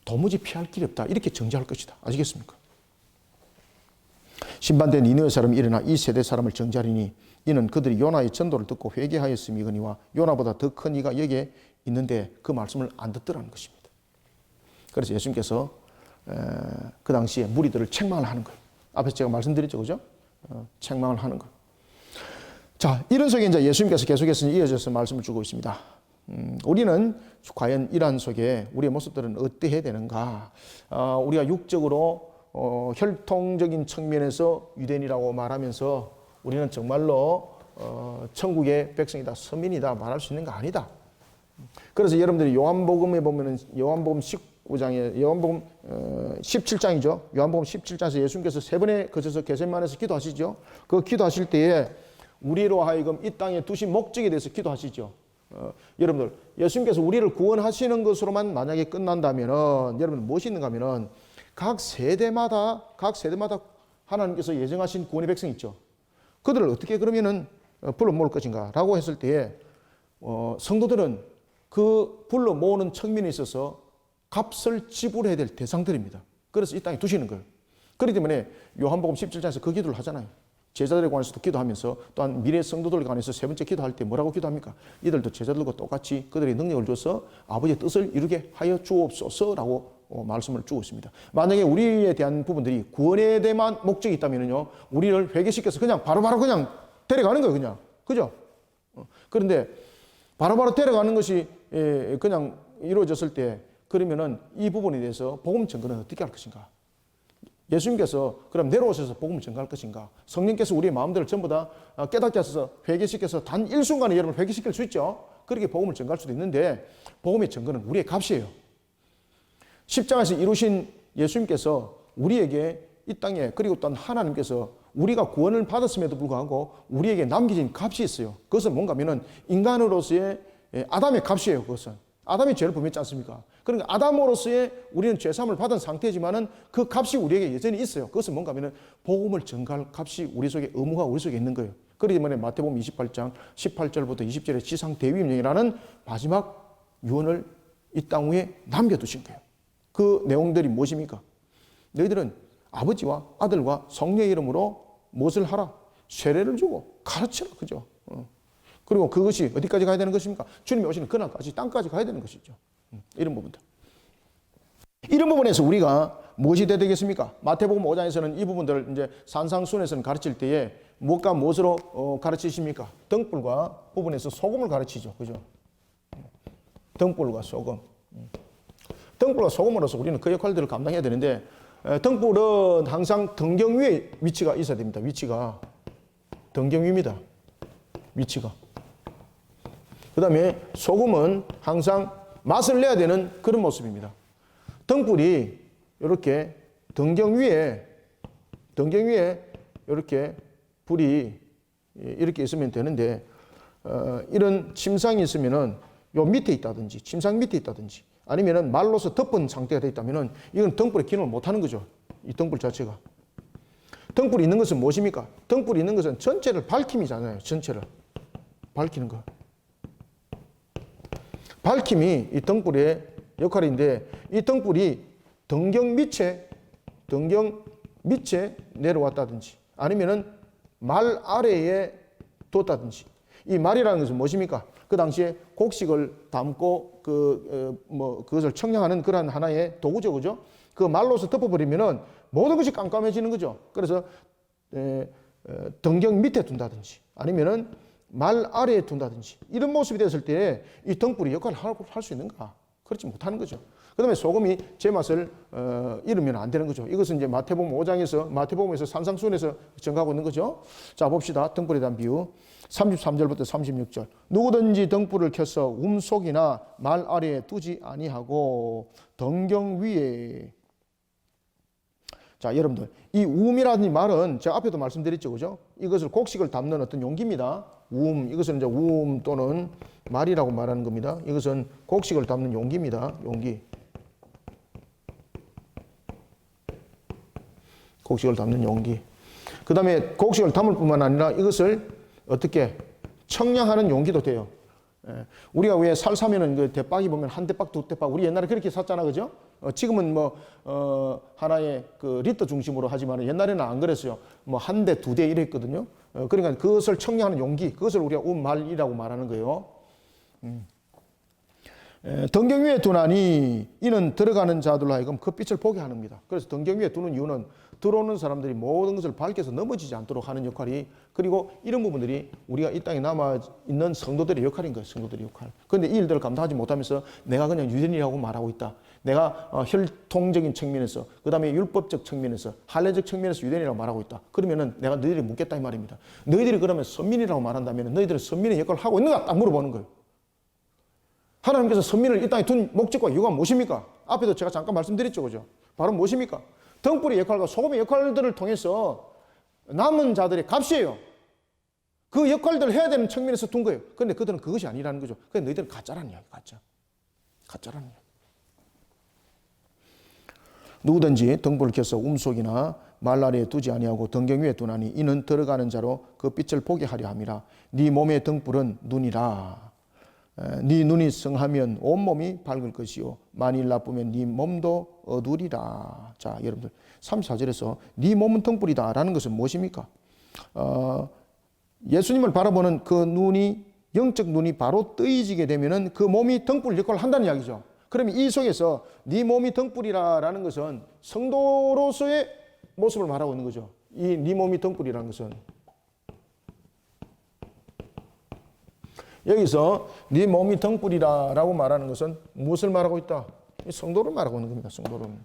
도무지 피할 길이 없다. 이렇게 정죄할 것이다. 아시겠습니까? 심판된 니느웨 사람이 일어나 이 세대 사람을 정죄하리니 이는 그들이 요나의 전도를 듣고 회개하였음이거니와 요나보다 더 큰 이가 여기에 있는데 그 말씀을 안 듣더라는 것입니다. 그래서 예수님께서 그 당시에 무리들을 책망을 하는 거예요. 앞에서 제가 말씀드렸죠, 그죠? 책망을 하는 거예요. 자, 이런 속에 이제 예수님께서 계속해서 이어져서 말씀을 주고 있습니다. 우리는 과연 이러한 속에 우리의 모습들은 어떠해야 되는가? 우리가 육적으로 혈통적인 측면에서 유대인이라고 말하면서 우리는 정말로 천국의 백성이다, 서민이다 말할 수 있는 거 아니다. 그래서 여러분들이 요한복음에 보면은 요한복음 19장에 요한복음 17장이죠. 요한복음 17장에서 예수님께서 세 번에 거쳐서 겟세마네에서 기도하시죠. 그 기도하실 때에 우리로 하여금 이 땅에 두신 목적에 대해서 기도하시죠. 여러분들 예수님께서 우리를 구원하시는 것으로만 만약에 끝난다면은 여러분 무엇이 있는가 하면은 각 세대마다 하나님께서 예정하신 구원의 백성이 있죠. 그들을 어떻게 그러면은 불러 모을 것인가 라고 했을 때에 성도들은 그 불러 모으는 측면에 있어서 값을 지불해야 될 대상들입니다. 그래서 이 땅에 두시는 거예요. 그렇기 때문에 요한복음 17장에서 그 기도를 하잖아요. 제자들에 관해서도 기도하면서 또한 미래 성도들에 관해서 세 번째 기도할 때 뭐라고 기도합니까? 이들도 제자들과 똑같이 그들의 능력을 줘서 아버지의 뜻을 이루게 하여 주옵소서라고 말씀을 주고 있습니다. 만약에 우리에 대한 부분들이 구원에 대한 목적이 있다면요, 우리를 회개시켜서 그냥 바로바로 그냥 데려가는 거예요, 그냥. 그죠? 그런데 바로바로 데려가는 것이 그냥 이루어졌을 때 그러면은 이 부분에 대해서 복음 전거는 어떻게 할 것인가? 예수님께서 그럼 내려오셔서 복음을 전가할 것인가? 성령께서 우리의 마음들을 전부 다 깨닫게 하셔서 회개시켜서 단 일순간에 여러분을 회개시킬 수 있죠. 그렇게 복음을 전가할 수도 있는데 복음의 전거는 우리의 값이에요. 십자가에서 이루신 예수님께서 우리에게 이 땅에 그리고 또한 하나님께서 우리가 구원을 받았음에도 불구하고 우리에게 남겨진 값이 있어요. 그것은 뭔가 하면은 인간으로서의 아담의 값이에요. 그것은 아담이 죄를 범했지 않습니까? 그러니까 아담으로서의 우리는 죄사함을 받은 상태지만은 그 값이 우리에게 여전히 있어요. 그것은 뭔가 하면은 복음을 전가할 값이 우리 속에 의무가 우리 속에 있는 거예요. 그렇기 때문에 마태복음 28장 18절부터 20절에 지상 대위임령이라는 마지막 유언을 이 땅 위에 남겨두신 거예요. 그 내용들이 무엇입니까? 너희들은 아버지와 아들과 성령의 이름으로 무엇을 하라? 세례를 주고 가르쳐라. 그죠? 그리고 그것이 어디까지 가야 되는 것입니까? 주님이 오시는 그날까지 땅까지 가야 되는 것이죠. 이런 부분들. 이런 부분에서 우리가 무엇이 돼야 되겠습니까? 마태복음 5장에서는 이 부분들을 이제 산상순에서는 가르칠 때에 무엇과 무엇으로 가르치십니까? 등불과 부분에서 소금을 가르치죠. 그죠? 등불과 소금. 등불과 소금으로서 우리는 그 역할들을 감당해야 되는데 등불은 항상 등경 위에 위치가 있어야 됩니다. 위치가 등경 위입니다. 위치가. 그 다음에 소금은 항상 맛을 내야 되는 그런 모습입니다. 등불이 이렇게 등경 위에 이렇게 불이 이렇게 있으면 되는데 이런 침상이 있으면은 요 밑에 있다든지 침상 밑에 있다든지 아니면은 말로서 덮은 상태가 되어 있다면은 이건 등불의 기능을 못 하는 거죠. 이 등불 자체가. 등불이 있는 것은 무엇입니까? 등불이 있는 것은 전체를 밝힘이잖아요. 전체를 밝히는 거. 밝힘이 이 등불의 역할인데 이 등불이 등경 밑에 내려왔다든지 아니면은 말 아래에 뒀다든지. 이 말이라는 것은 무엇입니까? 그 당시에 곡식을 담고 그것을 청량하는 그런 하나의 도구죠, 그죠? 그 말로서 덮어버리면은 모든 것이 깜깜해지는 거죠. 그래서 등경 밑에 둔다든지 아니면은 말 아래에 둔다든지 이런 모습이 됐을 때 이 등불이 역할을 할 수 있는가? 그렇지 못하는 거죠. 그 다음에 소금이 제맛을 잃으면 안 되는 거죠. 이것은 이제 마태복음에서 산상수훈에서 증가하고 있는 거죠. 자, 봅시다. 등불에 대한 비유. 33절부터 36절. 누구든지 등불을 켜서 움속이나 말 아래에 두지 아니하고 등경 위에. 자, 여러분들. 이 우음이라는 말은 제가 앞에도 말씀드렸죠. 그죠? 이것을 곡식을 담는 어떤 용기입니다. 우음. 이것은 이제 우음 또는 말이라고 말하는 겁니다. 이것은 곡식을 담는 용기입니다. 용기. 곡식을 담는 용기. 그 다음에 곡식을 담을 뿐만 아니라 이것을 어떻게 청량하는 용기도 돼요. 우리가 왜 살 사면은 그 대박이 보면 한 대박, 두 대박, 우리 옛날에 그렇게 샀잖아, 그죠? 지금은 하나의 그 리터 중심으로 하지만 옛날에는 안 그랬어요. 한 대, 두 대 이랬거든요. 그러니까 그것을 청량하는 용기, 그것을 우리가 운말이라고 말하는 거예요. 등경 위에 두나니 이는 들어가는 자들로 하여금 그 빛을 보게 하는입니다. 그래서 등경 위에 두는 이유는 들어오는 사람들이 모든 것을 밝혀서 넘어지지 않도록 하는 역할이, 그리고 이런 부분들이 우리가 이 땅에 남아있는 성도들의 역할인 거예요. 성도들의 역할. 그런데 이 일들을 감당하지 못하면서 내가 그냥 유대인이라고 말하고 있다. 내가 혈통적인 측면에서, 그 다음에 율법적 측면에서, 할례적 측면에서 유대인이라고 말하고 있다. 그러면은 내가 너희들이 묻겠다 이 말입니다. 너희들이 그러면 선민이라고 말한다면 너희들은 선민의 역할을 하고 있는가? 딱 물어보는 거예요. 하나님께서 선민을 이 땅에 둔 목적과 이유가 무엇입니까? 앞에도 제가 잠깐 말씀드렸죠, 그죠? 바로 무엇입니까? 등불의 역할과 소금의 역할들을 통해서 남은 자들의 값이에요. 그 역할들을 해야 되는 측면에서 둔 거예요. 그런데 그들은 그것이 아니라는 거죠. 그래서 너희들은 가짜라는 이야기, 가짜라는 이야기. 누구든지 등불을 켜서 움속이나 말 아래에 두지 아니하고 등경 위에 두나니 이는 들어가는 자로 그 빛을 보게 하려 함이라. 네 몸의 등불은 눈이라. 네 눈이 성하면 온몸이 밝을 것이요 만일 나쁘면 네 몸도 어두리라. 자, 여러분들 34절에서 네 몸은 등불이다 라는 것은 무엇입니까? 예수님을 바라보는 그 눈이, 영적 눈이 바로 뜨이지게 되면은 그 몸이 등불 역할을 한다는 이야기죠. 그러면 이 속에서 네 몸이 등불이라는 것은 성도로서의 모습을 말하고 있는 거죠. 이 네 몸이 등불이라는 것은 여기서 네 몸이 등불이라고 말하는 것은 무엇을 말하고 있다? 성도를 말하고 있는 겁니다. 성도는.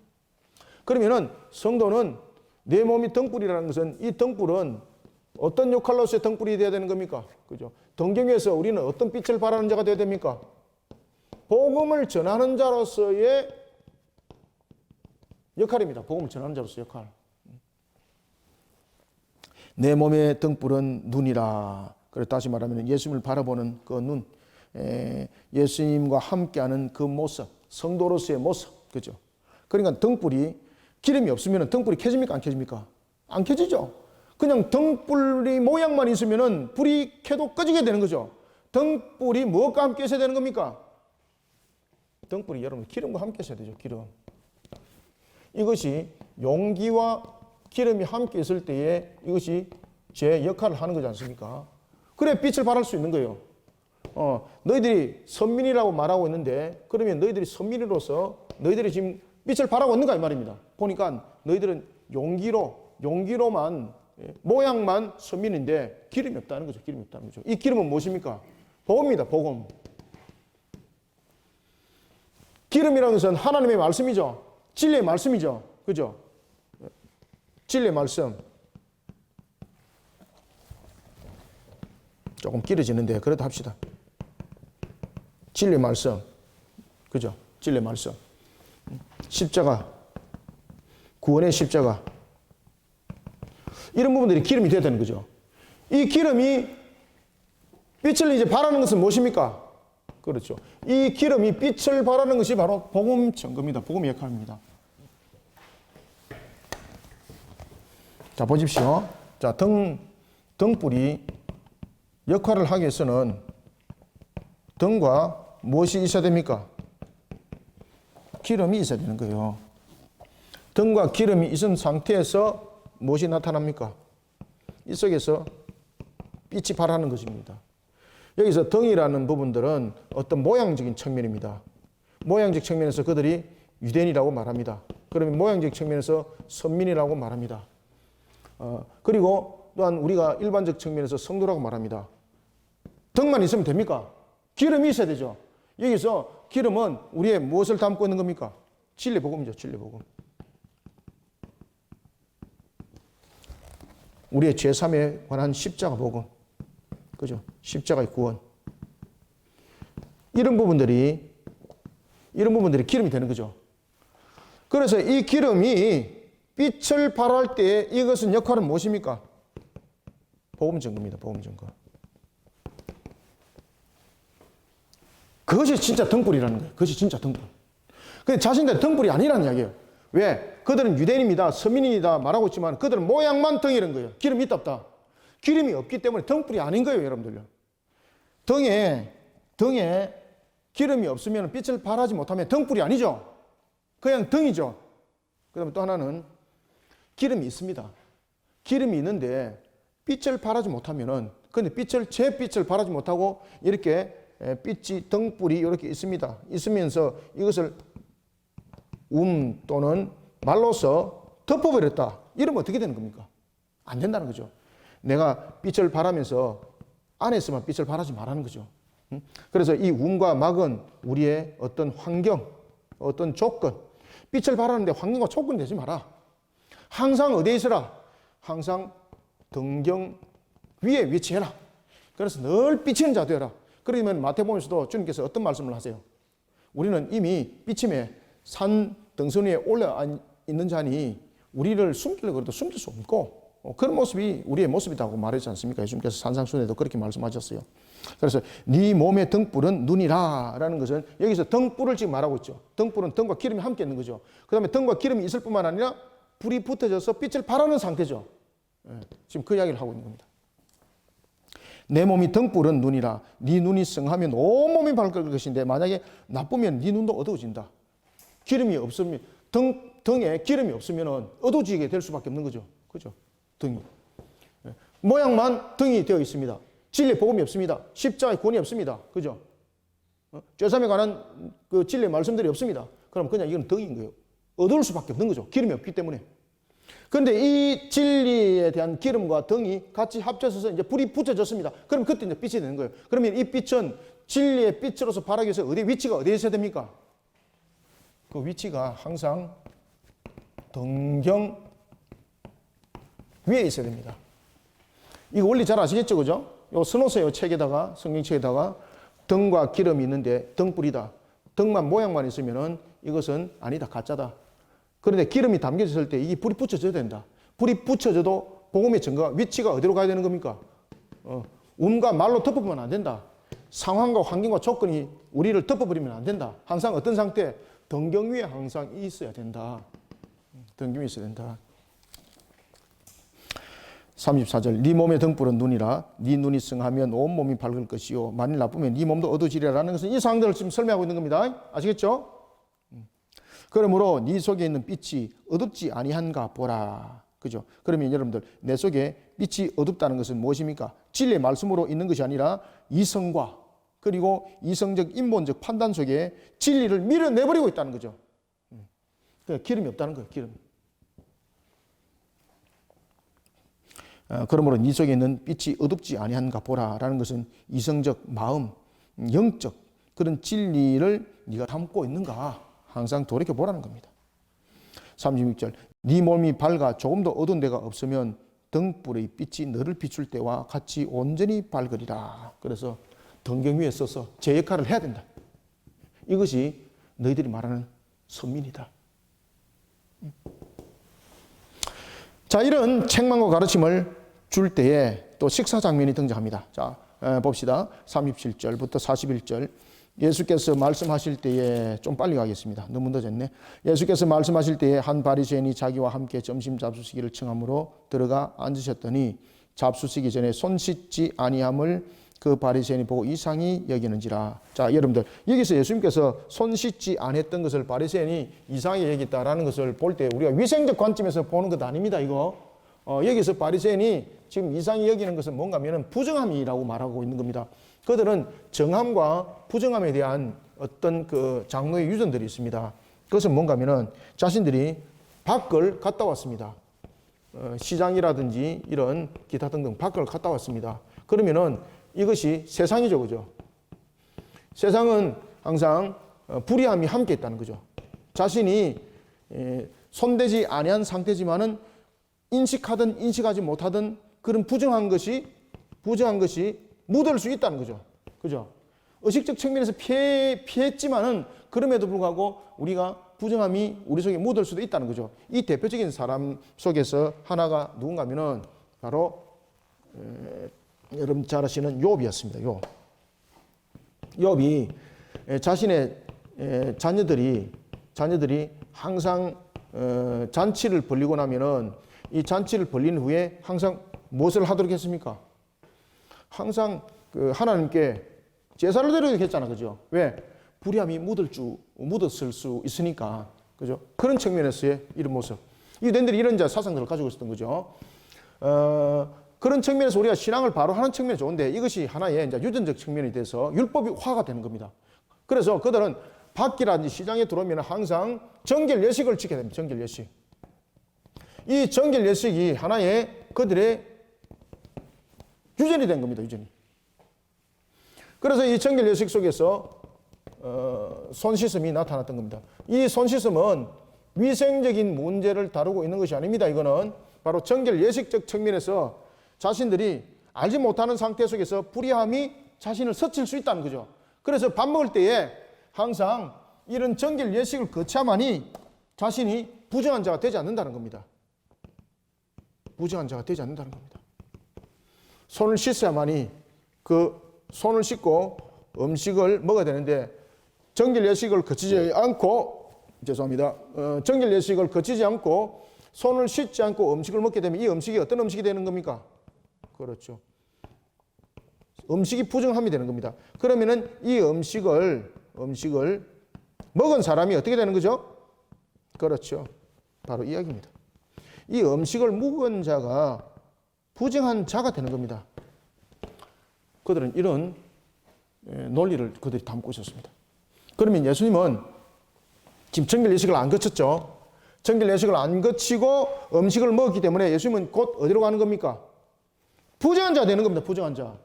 그러면은 성도는 내 몸이 등불이라는 것은 이 등불은 어떤 역할로서의 등불이 되어야 되는 겁니까? 그죠? 등경에서 우리는 어떤 빛을 발하는 자가 되어야 됩니까? 복음을 전하는 자로서의 역할입니다. 복음을 전하는 자로서의 역할. 내 몸의 등불은 눈이라. 그래서 다시 말하면 예수님을 바라보는 그 눈, 예수님과 함께하는 그 모습, 성도로서의 모습, 그죠? 그러니까 등불이, 기름이 없으면 등불이 켜집니까? 안 켜집니까? 안 켜지죠. 그냥 등불이 모양만 있으면 불이 켜도 꺼지게 되는 거죠. 등불이 무엇과 함께 있어야 되는 겁니까? 등불이 여러분 기름과 함께 있어야 되죠. 기름. 이것이 용기와 기름이 함께 있을 때에 이것이 제 역할을 하는 거지 않습니까? 그래 빛을 발할 수 있는 거예요. 너희들이 선민이라고 말하고 있는데 그러면 너희들이 선민으로서 너희들이 지금 빛을 발하고 있는가 이 말입니다. 보니까 너희들은 용기로만 모양만 선민인데 기름이 없다는 거죠. 기름이 없다는 거죠. 이 기름은 무엇입니까? 복음입니다. 복음. 기름이라는 것은 하나님의 말씀이죠. 진리의 말씀이죠. 그죠? 진리의 말씀. 조금 길어지는데 그래도 합시다. 진리의 말씀. 그죠? 진리의 말씀. 십자가. 구원의 십자가. 이런 부분들이 기름이 되어야 되는 거죠. 이 기름이 빛을 이제 발하는 것은 무엇입니까? 그렇죠. 이 기름이 빛을 발하는 것이 바로 복음 증거입니다. 복음의 역할입니다. 자, 보십시오. 자, 등불이 역할을 하기 위해서는 등과 무엇이 있어야 됩니까? 기름이 있어야 되는 거예요. 등과 기름이 있은 상태에서 무엇이 나타납니까? 이 속에서 빛이 발하는 것입니다. 여기서 등이라는 부분들은 어떤 모양적인 측면입니다. 모양적 측면에서 그들이 유대인이라고 말합니다. 그러면 모양적 측면에서 선민이라고 말합니다. 그리고 또한 우리가 일반적 측면에서 성도라고 말합니다. 등만 있으면 됩니까? 기름이 있어야 되죠. 여기서 기름은 우리의 무엇을 담고 있는 겁니까? 진리 복음이죠. 진리 복음. 우리의 제3에 관한 십자가 복음. 그죠? 십자가의 구원. 이런 부분들이 기름이 되는 거죠. 그래서 이 기름이 빛을 발할 때 이것은 역할은 무엇입니까? 복음 증거입니다. 복음 증거. 그것이 진짜 등불이라는 거예요. 그것이 진짜 등불. 근데 자신들 등불이 아니라는 이야기예요. 왜? 그들은 유대인입니다. 서민이다 말하고 있지만 그들은 모양만 등이라는 거예요. 기름이 있다 없다. 기름이 없기 때문에 등불이 아닌 거예요, 여러분들요. 등에 기름이 없으면 빛을 발하지 못하면 등불이 아니죠. 그냥 등이죠. 그 다음에 또 하나는 기름이 있습니다. 기름이 있는데 빛을 발하지 못하면은, 근데 제 빛을 발하지 못하고 이렇게 빛이 등불이 이렇게 있습니다. 있으면서 이것을 또는 말로서 덮어버렸다. 이러면 어떻게 되는 겁니까? 안 된다는 거죠. 내가 빛을 발하면서 안에서만 빛을 발하지 말라는 거죠. 그래서 이 움과 막은 우리의 어떤 환경, 어떤 조건, 빛을 발하는데 환경과 조건이 되지 마라. 항상 어디에 있어라? 항상 등경 위에 위치해라. 그래서 늘 비치는 자 되어라. 그러면 마태복음에서도 주님께서 어떤 말씀을 하세요? 우리는 이미 비침에 산 등선 위에 올라 있는 자니 우리를 숨기려고 해도 숨길 수 없고, 그런 모습이 우리의 모습이라고 말하지 않습니까? 예수님께서 산상순에도 그렇게 말씀하셨어요. 그래서 네 몸의 등불은 눈이라 라는 것은 여기서 등불을 지금 말하고 있죠. 등불은 등과 기름이 함께 있는 거죠. 그 다음에 등과 기름이 있을 뿐만 아니라 불이 붙어져서 빛을 발하는 상태죠. 지금 그 이야기를 하고 있는 겁니다. 내 몸이 등불은 눈이라. 네 눈이 성하면 온 몸이 밝을 것인데 만약에 나쁘면 네 눈도 어두워진다. 기름이 없으면 등에 기름이 없으면 어두워지게 될 수밖에 없는 거죠. 그죠? 등이. 모양만 등이 되어 있습니다. 진리 복음이 없습니다. 십자가의 구원이 없습니다. 그죠? 죄사함에 관한 그 진리의 말씀들이 없습니다. 그럼 그냥 이건 등인 거예요. 어두울 수밖에 없는 거죠. 기름이 없기 때문에. 그런데 이 진리에 대한 기름과 등이 같이 합쳐져서 이제 불이 붙여졌습니다. 그럼 그때 이제 빛이 되는 거예요. 그러면 이 빛은 진리의 빛으로서 발하기 위해서 위치가 어디에 있어야 됩니까? 그 위치가 항상 등경 위에 있어야 됩니다. 이거 원리 잘 아시겠죠? 그죠? 요 스노세요 책에다가, 성경책에다가 등과 기름이 있는데 등불이다. 등만 모양만 있으면은 이것은 아니다. 가짜다. 그런데 기름이 담겨졌을 때 이 불이 붙여져야 된다. 불이 붙여져도 복음의 증거가 위치가 어디로 가야 되는 겁니까? 움과 말로 덮어보면 안 된다. 상황과 환경과 조건이 우리를 덮어버리면 안 된다. 항상 어떤 상태? 등경 위에 항상 있어야 된다. 등경 위에 있어야 된다. 34절 네 몸의 등불은 눈이라. 네 눈이 성하면 온 몸이 밝을 것이요 만일 나쁘면 네 몸도 어두워지리라는 것은 이 상황들을 지금 설명하고 있는 겁니다. 아시겠죠? 그러므로 네 속에 있는 빛이 어둡지 아니한가 보라. 그죠? 그러면 여러분들 내 속에 빛이 어둡다는 것은 무엇입니까? 진리의 말씀으로 있는 것이 아니라 이성과 그리고 이성적 인본적 판단 속에 진리를 밀어내버리고 있다는 거죠. 그러니까 기름이 없다는 거예요. 기름. 그러므로 네 속에 있는 빛이 어둡지 아니한가 보라라는 것은 이성적 마음, 영적 그런 진리를 네가 담고 있는가 항상 돌이켜보라는 겁니다. 36절 네 몸이 밝아 조금도 어두운 데가 없으면 등불의 빛이 너를 비출 때와 같이 온전히 밝으리라. 그래서 등경 위에 서서 제 역할을 해야 된다. 이것이 너희들이 말하는 선민이다. 자, 이런 책망과 가르침을 줄 때에 또 식사 장면이 등장합니다. 자, 봅시다. 37절부터 41절. 예수께서 말씀하실 때에 좀 빨리 가겠습니다. 너무 늦었네. 예수께서 말씀하실 때에 한 바리새인이 자기와 함께 점심 잡수시기를 청함으로 들어가 앉으셨더니 잡수시기 전에 손 씻지 아니함을 그 바리새인이 보고 이상히 여기는지라. 자, 여러분들 여기서 예수님께서 손 씻지 않았던 것을 바리새인이 이상하게 여겼다라는 것을 볼 때 우리가 위생적 관점에서 보는 것 아닙니다. 이거 여기서 바리새인이 지금 이상히 여기는 것은 뭔가 하면은 부정함이라고 말하고 있는 겁니다. 그들은 정함과 부정함에 대한 어떤 그 장로의 유전들이 있습니다. 그것은 뭔가 하면은 자신들이 밖을 갔다 왔습니다. 시장이라든지 이런 기타 등등 밖을 갔다 왔습니다. 그러면은 이것이 세상이죠, 그죠? 세상은 항상 불의함이 함께 있다는 거죠. 자신이 손대지 아니한 상태지만은 인식하든 인식하지 못하든 그런 부정한 것이 묻을 수 있다는 거죠, 그죠? 의식적 측면에서 피했지만은 그럼에도 불구하고 우리가 부정함이 우리 속에 묻을 수도 있다는 거죠. 이 대표적인 사람 속에서 하나가 누군가 하면은 바로 여러분 잘 아시는 욥이었습니다. 욥이 자신의 자녀들이 항상 잔치를 벌리고 나면은 이 잔치를 벌린 후에 항상 무엇을 하도록 했습니까? 항상 그 하나님께 제사를 드리도록 했잖아, 그죠? 왜? 불의함이 묻었을 수 있으니까, 그죠? 그런 측면에서의 이런 모습. 유대인들이 이런 사상들을 가지고 있었던 거죠. 그런 측면에서 우리가 신앙을 바로 하는 측면이 좋은데 이것이 하나의 이제 유전적 측면이 돼서 율법이 화가 되는 겁니다. 그래서 그들은 밖이라든지 시장에 들어오면 항상 정결 예식을 지켜야 됩니다. 정결 예식. 이 정결 예식이 하나의 그들의 유전이 된 겁니다. 유전이. 그래서 이 정결 예식 속에서 손 씻음이 나타났던 겁니다. 이 손 씻음은 위생적인 문제를 다루고 있는 것이 아닙니다. 이거는 바로 정결 예식적 측면에서 자신들이 알지 못하는 상태 속에서 불의함이 자신을 스칠 수 있다는 거죠. 그래서 밥 먹을 때에 항상 이런 정결 예식을 거쳐야만이 자신이 부정한 자가 되지 않는다는 겁니다. 부정한 자가 되지 않는다는 겁니다. 손을 씻어야만이 그 손을 씻고 음식을 먹어야 되는데 정결 예식을 거치지 않고 정결 예식을 거치지 않고 손을 씻지 않고 음식을 먹게 되면 이 음식이 어떤 음식이 되는 겁니까? 그렇죠. 음식이 부정함이 되는 겁니다. 그러면은 이 음식을 먹은 사람이 어떻게 되는 거죠? 그렇죠. 바로 이 이야기입니다. 이 음식을 먹은 자가 부정한 자가 되는 겁니다. 그들은 이런 논리를 그들이 담고 있었습니다. 그러면 예수님은 지금 정결 예식을 안 거쳤죠. 정결 예식을 안 거치고 음식을 먹었기 때문에 예수님은 곧 어디로 가는 겁니까? 부정한 자 되는 겁니다. 부정한 자.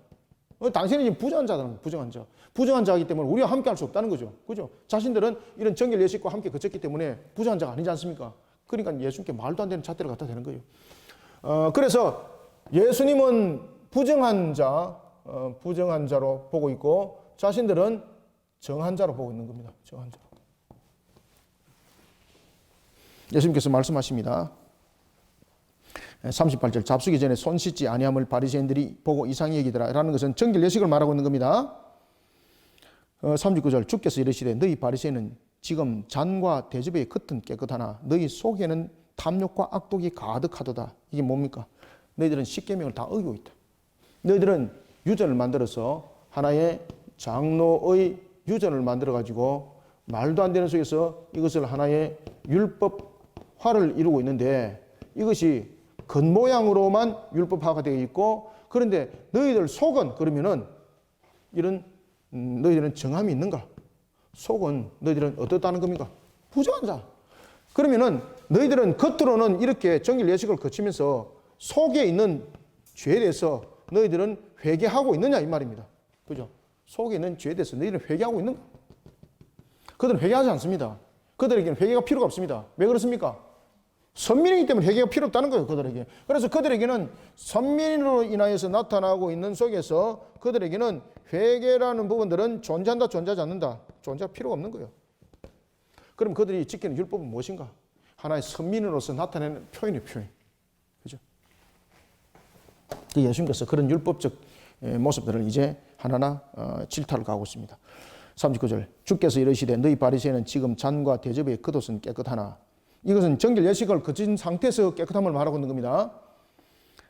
당신은 지금 부정한 자다는 부정한 자. 부정한 자이기 때문에 우리와 함께 할 수 없다는 거죠. 그죠? 자신들은 이런 정결 예식과 함께 거쳤기 때문에 부정한 자가 아니지 않습니까? 그러니까 예수님께 말도 안 되는 잣대를 갖다 대는 거예요. 그래서 예수님은 부정한 자로 보고 있고 자신들은 정한 자로 보고 있는 겁니다. 정한 자. 예수님께서 말씀하십니다. 38절 잡수기 전에 손 씻지 아니함을 바리새인들이 보고 이상히 여기더라 라는 것은 정결 예식을 말하고 있는 겁니다. 39절 주께서 이르시되 너희 바리새인은 지금 잔과 대접의 겉은 깨끗하나 너희 속에는 탐욕과 악독이 가득하도다. 이게 뭡니까? 너희들은 십계명을 다 어기고 있다. 너희들은 유전을 만들어서 하나의 장로의 유전을 만들어 가지고 말도 안 되는 속에서 이것을 하나의 율법화를 이루고 있는데 이것이 겉모양으로만 율법화가 되어 있고 그런데 너희들 속은 그러면은 이런 너희들은 정함이 있는가? 속은 너희들은 어떻다는 겁니까? 부정한 자. 그러면은 너희들은 겉으로는 이렇게 정결 예식을 거치면서 속에 있는 죄에 대해서 너희들은 회개하고 있느냐 이 말입니다. 그죠? 속에 있는 죄에 대해서 너희들은 회개하고 있는가? 그들은 회개하지 않습니다. 그들에게는 회개가 필요가 없습니다. 왜 그렇습니까? 선민이기 때문에 회개가 필요 없다는 거예요. 그들에게. 그래서 그들에게는 선민으로 인하여서 나타나고 있는 속에서 그들에게는 회개라는 부분들은 존재한다 존재하지 않는다. 존재가 필요가 없는 거예요. 그럼 그들이 지키는 율법은 무엇인가? 하나의 선민으로서 나타내는 표현이에요. 표현. 그죠? 예수님께서 그런 율법적 모습들을 이제 하나하나 질타를 가하고 있습니다. 39절 주께서 이르시되 너희 바리새인은 지금 잔과 대접의 겉옷은 깨끗하나 이것은 정결 예식을 거친 상태에서 깨끗함을 말하고 있는 겁니다.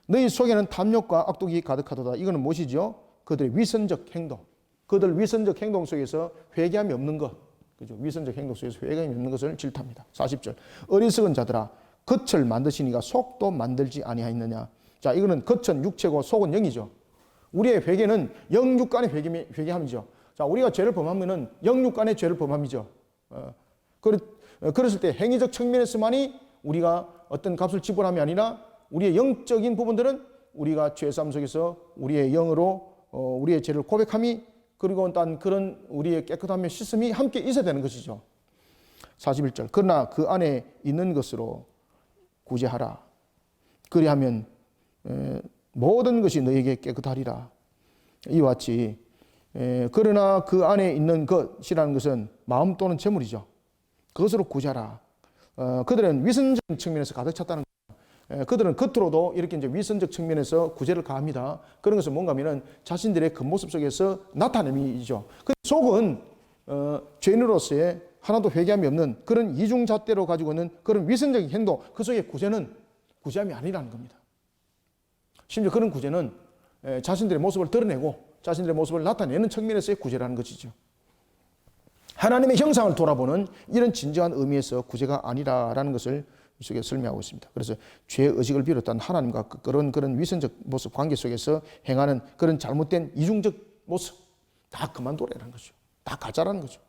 너희 속에는 탐욕과 악독이 가득하도다. 이거는 무엇이죠? 그들의 위선적 행동, 그들 위선적 행동 속에서 회개함이 없는 것, 그죠? 위선적 행동 속에서 회개함이 없는 것을 질타합니다. 40절. 어리석은 자들아, 겉을 만드시니가 속도 만들지 아니하였느냐. 자, 이거는 겉은 육체고 속은 영이죠. 우리의 회개는 영육 간의 회개함이죠. 자, 우리가 죄를 범하면은 영육 간의 죄를 범함이죠. 그랬을 때 행위적 측면에서만이 우리가 어떤 값을 지불함이 아니라 우리의 영적인 부분들은 우리가 죄사함 속에서 우리의 영으로 우리의 죄를 고백함이, 그리고 단 그런 우리의 깨끗함의 씻음이 함께 있어야 되는 것이죠. 41절. 그러나 그 안에 있는 것으로 구제하라. 그리하면 모든 것이 너에게 깨끗하리라. 이와 같이 그러나 그 안에 있는 것이라는 것은 마음 또는 재물이죠. 그것으로 구제하라. 그들은 위선적 측면에서 가득 찼다는 거예요. 그들은 겉으로도 이렇게 이제 위선적 측면에서 구제를 가합니다. 그런 것은 뭔가 하면은 자신들의 겉모습 속에서 나타냄이죠. 그 속은 죄인으로서의 하나도 회개함이 없는 그런 이중잣대로 가지고 있는 그런 위선적인 행동, 그 속의 구제는 구제함이 아니라는 겁니다. 심지어 그런 구제는 자신들의 모습을 드러내고 자신들의 모습을 나타내는 측면에서의 구제라는 것이죠. 하나님의 형상을 돌아보는 이런 진정한 의미에서 구제가 아니라는 것을 이 속에 설명하고 있습니다. 그래서 죄의식을 비롯한 하나님과 그런 위선적 모습 관계 속에서 행하는 그런 잘못된 이중적 모습 다 그만둬라는 거죠. 다 가짜라는 거죠.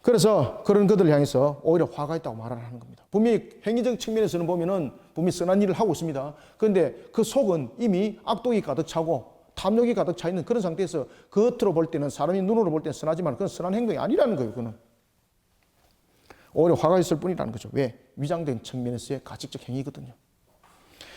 그래서 그런 그들을 향해서 오히려 화가 있다고 말하는 겁니다. 분명히 행위적 측면에서는 보면은 분명히 선한 일을 하고 있습니다. 그런데 그 속은 이미 악독이 가득 차고 탐욕이 가득 차 있는 그런 상태에서 겉으로 볼 때는, 사람이 눈으로 볼 때는 선하지만 그건 선한 행동이 아니라는 거예요. 그는 오히려 화가 있을 뿐이라는 거죠. 왜? 위장된 측면에서의 가식적 행위거든요.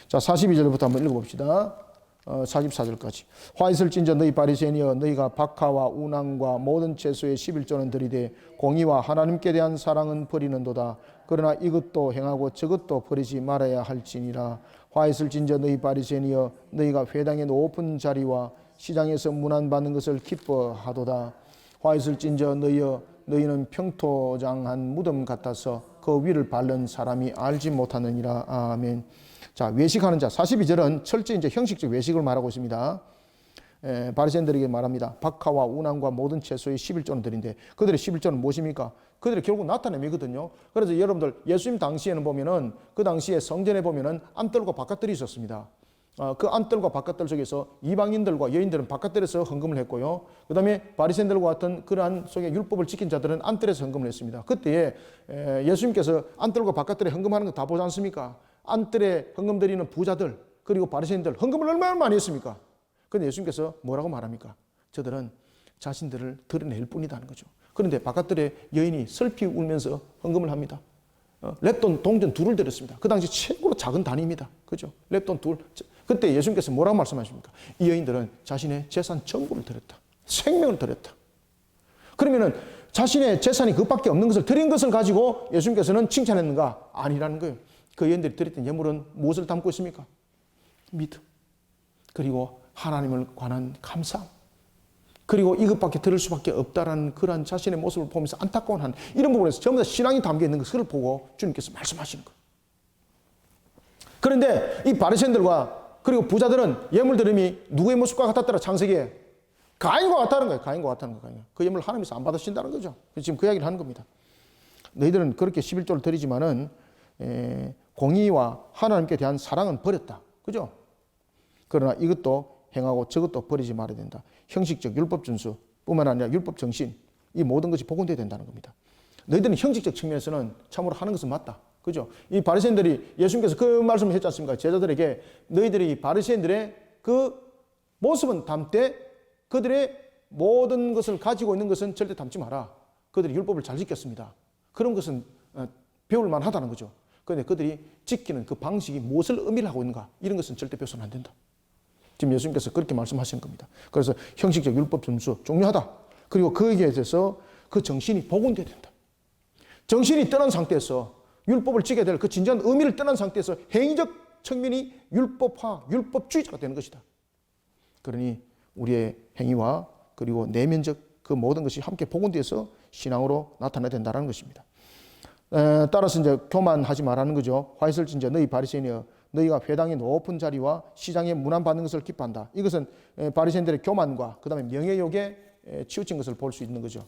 자, 42절부터 한번 읽어봅시다. 44절까지. 화 있을진저 너희 바리새인이여, 너희가 박하와 운항과 모든 채소의 11조는 들이되 공의와 하나님께 대한 사랑은 버리는도다. 그러나 이것도 행하고 저것도 버리지 말아야 할지니라. 화 있을진저 너희 바리새인이여, 너희가 회당의 높은 자리와 시장에서 문안받는 것을 기뻐하도다. 화 있을진저 너희여, 너희는 평토장한 무덤 같아서 그 위를 밟는 사람이 알지 못하느니라. 아멘. 자, 외식하는 자. 42절은 철저히 이제 형식적 외식을 말하고 있습니다. 바리새인들에게 말합니다. 박하와 운항과 모든 채소의 11조는 들인데, 그들의 11조는 무엇입니까? 그들이 결국 나타냄이거든요. 그래서 여러분들 예수님 당시에는 보면은, 그 당시에 성전에 보면은 안뜰과 바깥뜰이 있었습니다. 그 안뜰과 바깥뜰 속에서 이방인들과 여인들은 바깥뜰에서 헌금을 했고요. 그 다음에 바리새인들과 같은 그러한 속에 율법을 지킨 자들은 안뜰에서 헌금을 했습니다. 그때에 예수님께서 안뜰과 바깥뜰에 헌금하는 거 다 보지 않습니까? 안뜰에 헌금 드리는 부자들, 그리고 바리새인들 헌금을 얼마나 많이 했습니까? 그런데 예수님께서 뭐라고 말합니까? 저들은 자신들을 드러낼 뿐이다는 거죠. 그런데 바깥들의 여인이 슬피 울면서 헌금을 합니다. 렙돈 동전 둘을 드렸습니다. 그 당시 최고로 작은 단위입니다. 그죠? 렙돈 둘. 그때 예수님께서 뭐라고 말씀하십니까? 이 여인들은 자신의 재산 전부를 드렸다. 생명을 드렸다. 그러면은 자신의 재산이 그밖에 없는 것을 드린 것을 가지고 예수님께서는 칭찬했는가? 아니라는 거예요. 그 여인들이 드렸던 예물은 무엇을 담고 있습니까? 믿음. 그리고 하나님을 관한 감사함. 그리고 이것밖에 들을 수밖에 없다라는 그러한 자신의 모습을 보면서 안타까운 한 이런 부분에서 전부 다 신앙이 담겨 있는 것을 보고 주님께서 말씀하시는 거예요. 그런데 이 바리새인들과 그리고 부자들은 예물 드림이 누구의 모습과 같았더라? 창세기에 가인과 같다는 거예요. 가인과 같다는 거예요. 그 예물을 하나님께서 안 받으신다는 거죠. 지금 그 이야기를 하는 겁니다. 너희들은 그렇게 11조를 드리지만은 공의와 하나님께 대한 사랑은 버렸다. 그죠? 그러나 이것도 행하고 저것도 버리지 말아야 된다. 형식적 율법 준수 뿐만 아니라 율법 정신, 이 모든 것이 복원되어야 된다는 겁니다. 너희들은 형식적 측면에서는 참으로 하는 것은 맞다. 그죠? 이 바리새인들이 예수님께서 그 말씀을 했지 않습니까? 제자들에게 너희들이 바리새인들의 그 모습은 담되 그들의 모든 것을 가지고 있는 것은 절대 담지 마라. 그들이 율법을 잘 지켰습니다. 그런 것은 배울 만하다는 거죠. 그런데 그들이 지키는 그 방식이 무엇을 의미를 하고 있는가, 이런 것은 절대 배워서는 안 된다. 지금 예수님께서 그렇게 말씀하시는 겁니다. 그래서 형식적 율법 준수 중요하다. 그리고 거기에 대해서 그 정신이 복원돼야 된다. 정신이 떠난 상태에서 율법을 지켜야 될 그 진정한 의미를 떠난 상태에서 행위적 측면이 율법화, 율법주의자가 되는 것이다. 그러니 우리의 행위와 그리고 내면적 그 모든 것이 함께 복원돼서 신앙으로 나타나야 된다는 것입니다. 따라서 이제 교만하지 말라는 거죠. 화 있을진저 너희 바리새인이여, 너희가 회당의 높은 자리와 시장의 문안받는 것을 기뻐한다. 이것은 바리새인들의 교만과 그 다음에 명예욕에 치우친 것을 볼 수 있는 거죠.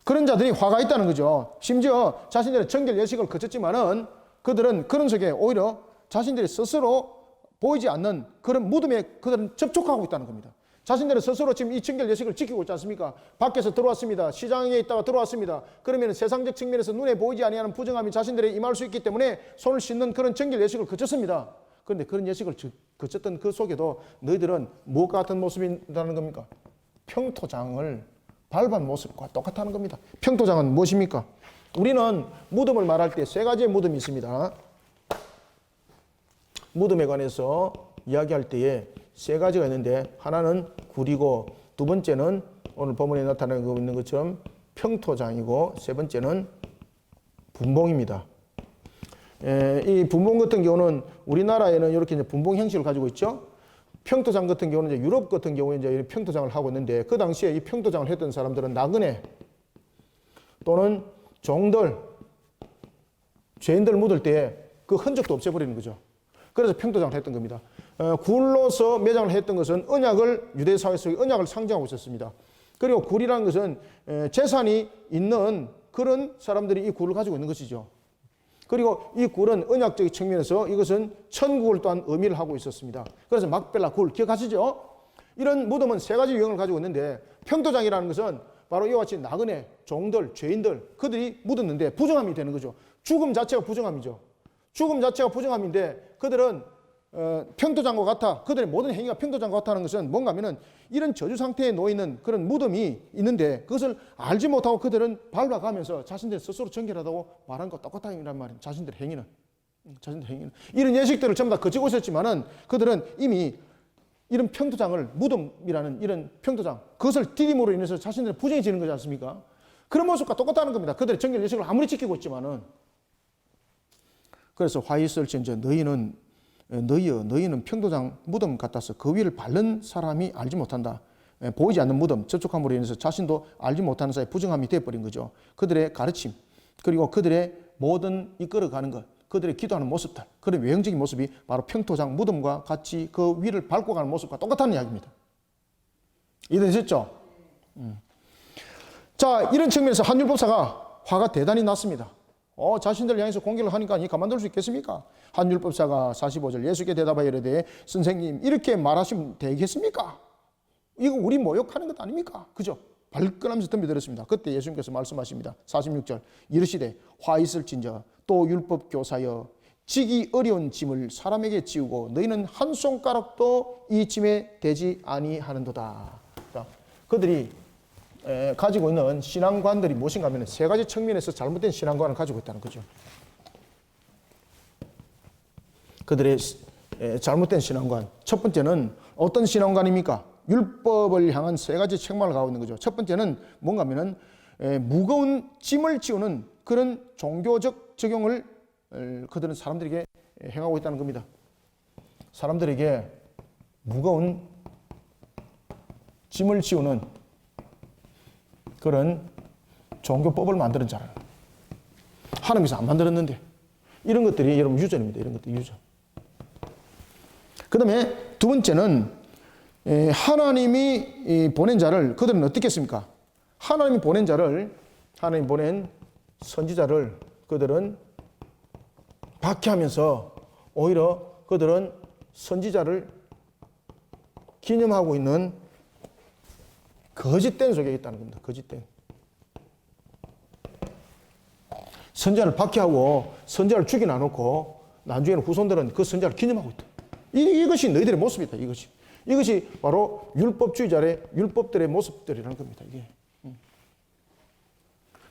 그런 자들이 화가 있다는 거죠. 심지어 자신들의 정결 예식을 거쳤지만은 그들은 그런 속에 오히려 자신들이 스스로 보이지 않는 그런 무덤에 그들은 접촉하고 있다는 겁니다. 자신들은 스스로 지금 이 정결 예식을 지키고 있지 않습니까? 밖에서 들어왔습니다. 시장에 있다가 들어왔습니다. 그러면 세상적 측면에서 눈에 보이지 아니하는 부정함이 자신들에 임할 수 있기 때문에 손을 씻는 그런 정결 예식을 거쳤습니다. 그런데 그런 예식을 거쳤던 그 속에도 너희들은 무엇과 같은 모습이라는 겁니까? 평토장을 밟은 모습과 똑같다는 겁니다. 평토장은 무엇입니까? 우리는 무덤을 말할 때 세 가지의 무덤이 있습니다. 무덤에 관해서 이야기할 때에 세 가지가 있는데 하나는 굴이고 두 번째는 오늘 본문에 나타나고 있는 것처럼 평토장이고 세 번째는 분봉입니다. 이 분봉 같은 경우는 우리나라에는 이렇게 이제 분봉 형식을 가지고 있죠. 평토장 같은 경우는 이제 유럽 같은 경우에 이제 평토장을 하고 있는데 그 당시에 이 평토장을 했던 사람들은 나그네 또는 종들, 죄인들 묻을 때 그 흔적도 없애버리는 거죠. 그래서 평토장을 했던 겁니다. 굴로서 매장을 했던 것은 언약을 유대 사회 속의 언약을 상징하고 있었습니다. 그리고 굴이라는 것은 재산이 있는 그런 사람들이 이 굴을 가지고 있는 것이죠. 그리고 이 굴은 언약적인 측면에서 이것은 천국을 또한 의미를 하고 있었습니다. 그래서 막벨라 굴 기억하시죠? 이런 무덤은 세 가지 유형을 가지고 있는데 평토장이라는 것은 바로 이와 같이 나그네, 종들, 죄인들 그들이 묻었는데 부정함이 되는 거죠. 죽음 자체가 부정함이죠. 죽음 자체가 부정함인데 그들은 평토장과 같아. 그들의 모든 행위가 평토장과 같다는 것은 뭔가 하면은 이런 저주 상태에 놓이는 그런 무덤이 있는데 그것을 알지 못하고 그들은 밟아가면서 자신들 스스로 정결하다고 말한 것 똑같다는 말이에요. 자신들의 행위는. 이런 예식들을 전부 다 거치고 있었지만은 그들은 이미 이런 평토장을 무덤이라는 이런 평토장 그것을 디딤으로 인해서 자신들의 부정이 지는 거지 않습니까? 그런 모습과 똑같다는 겁니다. 그들의 정결 예식을 아무리 지키고 있지만은 그래서 화 있을진저 너희는 평토장 무덤 같아서 그 위를 밟는 사람이 알지 못한다. 보이지 않는 무덤, 접촉함으로 인해서 자신도 알지 못하는 사이에 부정함이 되어버린 거죠. 그들의 가르침, 그리고 그들의 모든 이끌어가는 것, 그들의 기도하는 모습들, 그런 외형적인 모습이 바로 평토장 무덤과 같이 그 위를 밟고 가는 모습과 똑같다는 이야기입니다. 이해되셨죠? 자, 이런 측면에서 한율법사가 화가 대단히 났습니다. 자신들 향해서 공격을 하니까 이 가만둘 수 있겠습니까? 한율법사가 45절 예수께 대답하여 이르되 선생님 이렇게 말하시면 되겠습니까? 이거 우리 모욕하는 것 아닙니까? 그죠? 발끈하면서 덤벼들었습니다. 그때 예수님께서 말씀하십니다. 46절 이르시되 화 있을진저 또 율법 교사여 지기 어려운 짐을 사람에게 지우고 너희는 한 손가락도 이 짐에 대지 아니하는도다. 그들이 가지고 있는 신앙관들이 무엇인가 하면 세 가지 측면에서 잘못된 신앙관을 가지고 있다는 거죠. 그들의 잘못된 신앙관. 첫 번째는 어떤 신앙관입니까? 율법을 향한 세 가지 책망을 가고 있는 거죠. 첫 번째는 뭔가 하면은 무거운 짐을 지우는 그런 종교적 적용을 그들은 사람들에게 행하고 있다는 겁니다. 사람들에게 무거운 짐을 지우는 그런 종교법을 만드는 자라. 하나님께서 안 만들었는데 이런 것들이 여러분 유전입니다. 이런 것들이 유전. 그 다음에 두 번째는 하나님이 보낸 자를 그들은 어떻게 했습니까? 하나님이 보낸 자를 하나님 보낸 선지자를 그들은 박해하면서 오히려 그들은 선지자를 기념하고 있는 거짓된 속에 있다는 겁니다. 거짓된. 선지자를 박해하고 선지자를 죽여 놔놓고 나중에는 후손들은 그 선지자를 기념하고 있다. 이것이 너희들의 모습이다. 이것이 바로 율법주의자의 율법들의 모습들이라는 겁니다. 이게.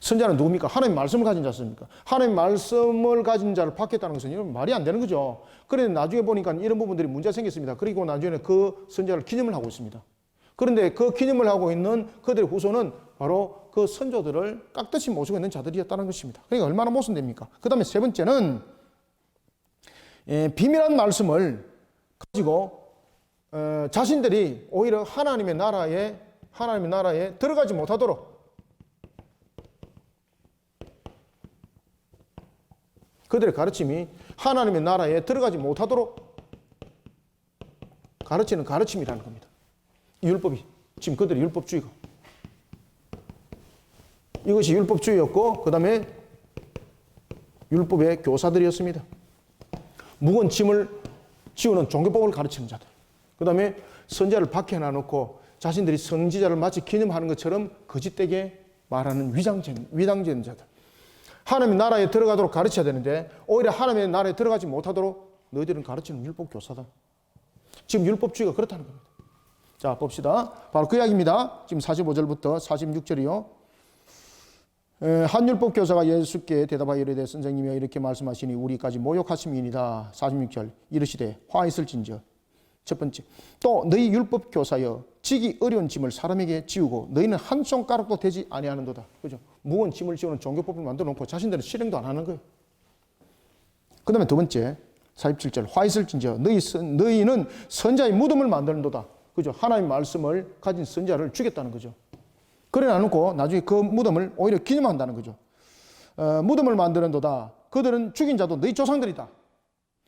선지자는 누굽니까? 하나님 말씀을 가진 자입니까? 하나님 말씀을 가진 자를 박했다는 것은 이건 말이 안 되는 거죠. 그런데 나중에 보니까 이런 부분들이 문제가 생겼습니다. 그리고 나중에 그 선지자를 기념을 하고 있습니다. 그런데 그 기념을 하고 있는 그들의 후손은 바로 그 선조들을 깍듯이 모시고 있는 자들이었다는 것입니다. 그러니까 얼마나 모순됩니까? 그 다음에 세 번째는 비밀한 말씀을 가지고 자신들이 오히려 하나님의 나라에 들어가지 못하도록 그들의 가르침이 하나님의 나라에 들어가지 못하도록 가르치는 가르침이라는 겁니다. 이 율법이 지금 그들의 율법주의가 이것이 율법주의였고 그 다음에 율법의 교사들이었습니다. 무거운 짐을 지우는 종교법을 가르치는 자들. 그 다음에 선지자를 밖에 놔놓고 자신들이 선지자를 마치 기념하는 것처럼 거짓되게 말하는 위장되는 자들. 하나님의 나라에 들어가도록 가르쳐야 되는데 오히려 하나님의 나라에 들어가지 못하도록 너희들은 가르치는 율법 교사다. 지금 율법주의가 그렇다는 겁니다. 자, 봅시다. 바로 그 이야기입니다. 지금 45절부터 46절이요. 한 율법 교사가 예수께 대답하여 이르되 선생님이여 이렇게 말씀하시니 우리까지 모욕하심이니이다. 46절 이르시되 화 있을진저. 첫 번째, 또 너희 율법 교사여 지기 어려운 짐을 사람에게 지우고 너희는 한 손가락도 되지 아니하는도다. 그죠? 무거운 짐을 지우는 종교법을 만들어 놓고 자신들은 실행도 안 하는 거예요. 그 다음에 두 번째 47절 화 있을진저 너희는 선자의 무덤을 만드는도다. 그죠? 하나님의 말씀을 가진 선자를 죽였다는 거죠. 그래 놔놓고 나중에 그 무덤을 오히려 기념한다는 거죠. 무덤을 만드는도다. 그들은 죽인 자도 너희 조상들이다.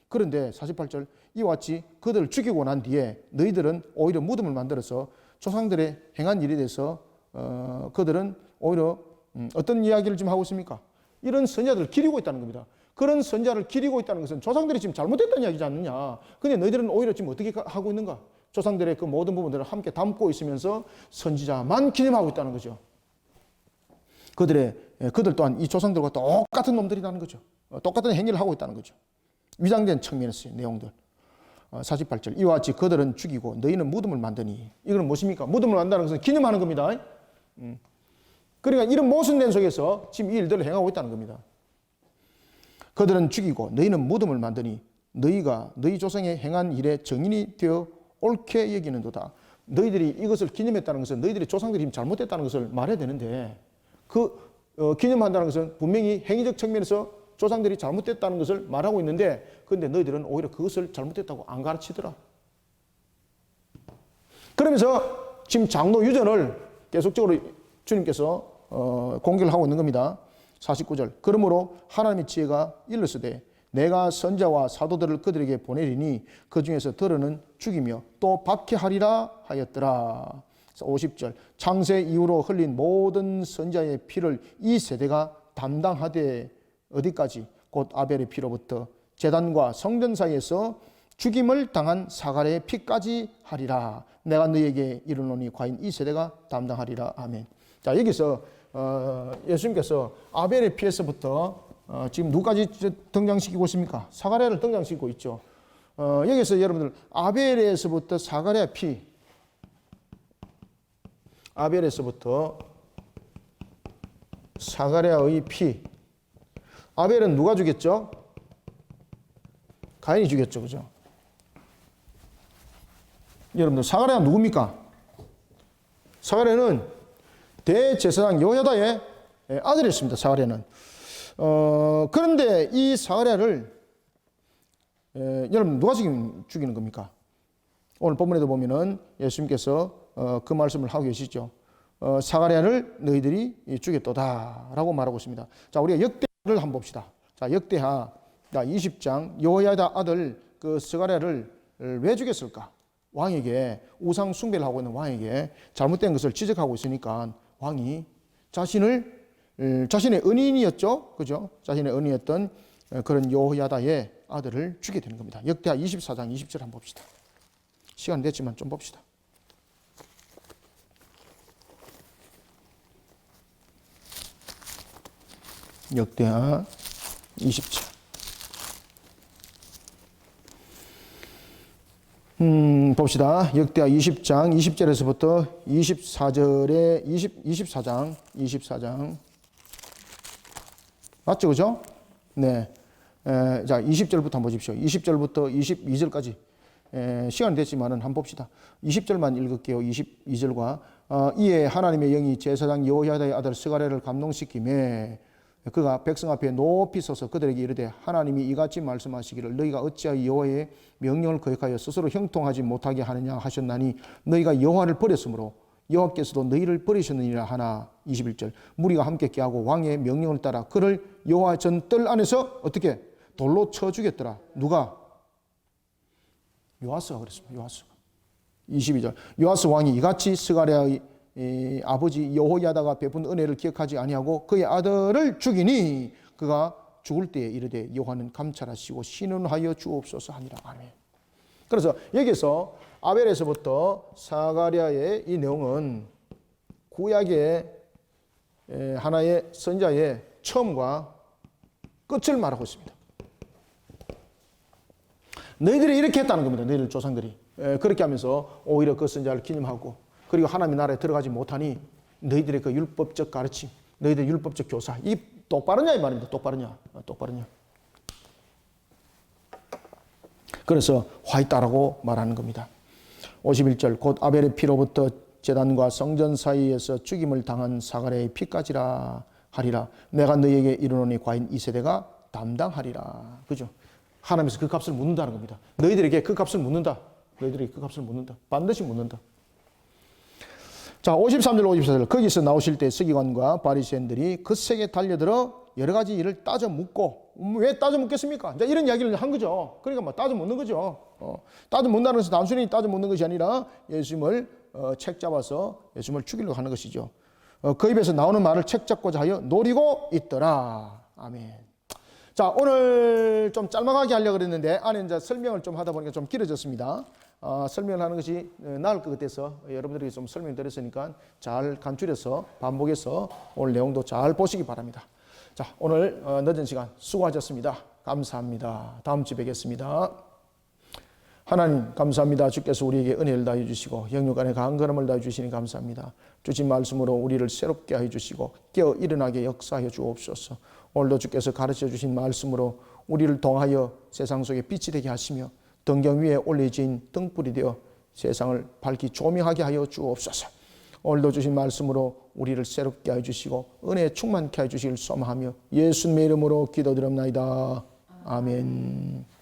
그런데 48절 이와 같이 그들을 죽이고 난 뒤에 너희들은 오히려 무덤을 만들어서 조상들의 행한 일에 대해서 그들은 오히려 어떤 이야기를 지금 하고 있습니까? 이런 선자들을 기리고 있다는 겁니다. 그런 선자를 기리고 있다는 것은 조상들이 지금 잘못했다는 이야기지 않느냐. 근데 너희들은 오히려 지금 어떻게 하고 있는가? 조상들의 그 모든 부분들을 함께 담고 있으면서 선지자만 기념하고 있다는 거죠. 그들 또한 이 조상들과 똑같은 놈들이라는 거죠. 똑같은 행위를 하고 있다는 거죠. 위장된 측면에서의 내용들. 48절 이와 같이 그들은 죽이고 너희는 무덤을 만드니. 이건 무엇입니까? 무덤을 만든다는 것은 기념하는 겁니다. 그러니까 이런 모순된 속에서 지금 이 일들을 행하고 있다는 겁니다. 그들은 죽이고 너희는 무덤을 만드니 너희가 너희 조상의 행한 일에 정인이 되어 옳게 여기는도다. 너희들이 이것을 기념했다는 것은 너희들이 조상들이 지금 잘못했다는 것을 말해야 되는데 기념한다는 것은 분명히 행위적 측면에서 조상들이 잘못됐다는 것을 말하고 있는데 그런데 너희들은 오히려 그것을 잘못됐다고 안 가르치더라. 그러면서 지금 장로 유전을 계속적으로 주님께서 공개를 하고 있는 겁니다. 49절 그러므로 하나님의 지혜가 일렀으되 내가 선자와 사도들을 그들에게 보내리니 그 중에서 들어는 죽이며 또 박해하리라 하였더라. 50절 창세 이후로 흘린 모든 선자의 피를 이 세대가 담당하되 어디까지? 곧 아벨의 피로부터 제단과 성전 사이에서 죽임을 당한 사갈의 피까지 하리라. 내가 너희에게 이르노니 과연 이 세대가 담당하리라. 아멘. 자, 여기서 예수님께서 아벨의 피에서부터 지금 누구까지 등장시키고 있습니까? 사가랴를 등장시키고 있죠. 여기서 여러분들 아벨에서부터 사가랴 피, 아벨에서부터 사가랴의 피. 아벨은 누가 죽였죠? 가인이 죽였죠, 그죠? 여러분들 사가랴가 누굽니까? 사가랴는 대제사장 여호야다의 아들이었습니다. 사가랴는. 그런데 이 사가랴를 여러분 누가 죽이는 겁니까? 오늘 본문에도 보면은 예수님께서 그 말씀을 하고 계시죠. 사가랴를 너희들이 죽였도다라고 말하고 있습니다. 자, 우리가 역대하를 한번 봅시다. 자, 역대하 20장 여호야다 아들 그 스가랴를 왜 죽였을까? 왕에게 우상 숭배를 하고 있는 왕에게 잘못된 것을 지적하고 있으니까 왕이 자신의 은인이었죠, 그죠? 자신의 은인이었던 그런 여호야다의 아들을 죽게 되는 겁니다. 역대하 24장 20절 한번 봅시다. 시간 됐지만 좀 봅시다. 역대하 20장. 봅시다. 역대하 20장 20절에서부터 24절에 24장 맞죠, 그죠? 네. 자, 20절부터 한번 보십시오. 20절부터 22절까지 시간이 됐지만은 한번 봅시다. 20절만 읽을게요. 22절과 이에 하나님의 영이 제사장 여호야다의 아들 스가랴를 감동시키매 그가 백성 앞에 높이 서서 그들에게 이르되 하나님이 이같이 말씀하시기를 너희가 어찌하여 여호와의 명령을 거역하여 스스로 형통하지 못하게 하느냐 하셨나니 너희가 여호와를 버렸으므로 여호와께서도 너희를 버리셨느니라 하나. 21절 무리가 함께 깨하고 왕의 명령을 따라 그를 여호와 전 뜰 안에서 어떻게 돌로 쳐 죽였더라. 누가? 요아스가 그랬습니다. 요아스가. 22절. 요아스 왕이 이같이 스가랴의 아버지 여호야다가 베푼 은혜를 기억하지 아니하고 그의 아들을 죽이니 그가 죽을 때에 이르되 여호와는 감찰하시고 신원하여 주옵소서 하니라. 아멘. 그래서 여기서 아벨에서부터 사가랴의 이 내용은 구약의 하나의 선자의 처음과 끝을 말하고 있습니다. 너희들이 이렇게 했다는 겁니다. 너희들 조상들이. 그렇게 하면서 오히려 그 선자를 기념하고 그리고 하나님의 나라에 들어가지 못하니 너희들의 그 율법적 가르침, 너희들의 율법적 교사, 이 똑바르냐 이 말입니다. 똑바르냐. 똑바르냐. 그래서 화 있다라고 말하는 겁니다. 51절 곧 아벨의 피로부터 제단과 성전 사이에서 죽임을 당한 사가랴의 피까지라 하리라. 내가 너희에게 이르노니 과연 이 세대가 담당하리라. 그죠? 하나님께서 그 값을 묻는다는 겁니다. 너희들에게 그 값을 묻는다. 너희들에게 그 값을 묻는다. 반드시 묻는다. 자, 53절 54절 거기서 나오실 때 서기관과 바리새인들이 그세게 달려들어 여러 가지 일을 따져 묻고 왜 따져 묻겠습니까? 이제 이런 이야기를 한 거죠. 그러니까 뭐 따져 묻는 거죠. 따져 묻는다는 것은 단순히 따져 묻는 것이 아니라 예수님을 책 잡아서 예수님을 죽이려고 하는 것이죠. 그 입에서 나오는 말을 책 잡고자 하여 노리고 있더라. 아멘. 자, 오늘 좀 짤막하게 하려고 그랬는데 안에 이제 설명을 좀 하다 보니까 좀 길어졌습니다. 설명을 하는 것이 나을 것 같아서 여러분들이 좀 설명드렸으니까 잘 간추려서 반복해서 오늘 내용도 잘 보시기 바랍니다. 자, 오늘 늦은 시간 수고하셨습니다. 감사합니다. 다음 주에 뵙겠습니다. 하나님 감사합니다. 주께서 우리에게 은혜를 다해 주시고 영육 안에 강한 걸음을 다해 주시니 감사합니다. 주신 말씀으로 우리를 새롭게 해 주시고 깨어 일어나게 역사해 주옵소서. 오늘도 주께서 가르쳐 주신 말씀으로 우리를 통하여 세상 속에 빛이 되게 하시며 등경 위에 올려진 등불이 되어 세상을 밝히 조명하게 하여 주옵소서. 오늘도 주신 말씀으로 우리를 새롭게 해 주시고 은혜에 충만케 해 주시길 소망하며 예수님의 이름으로 기도드립나이다. 아멘.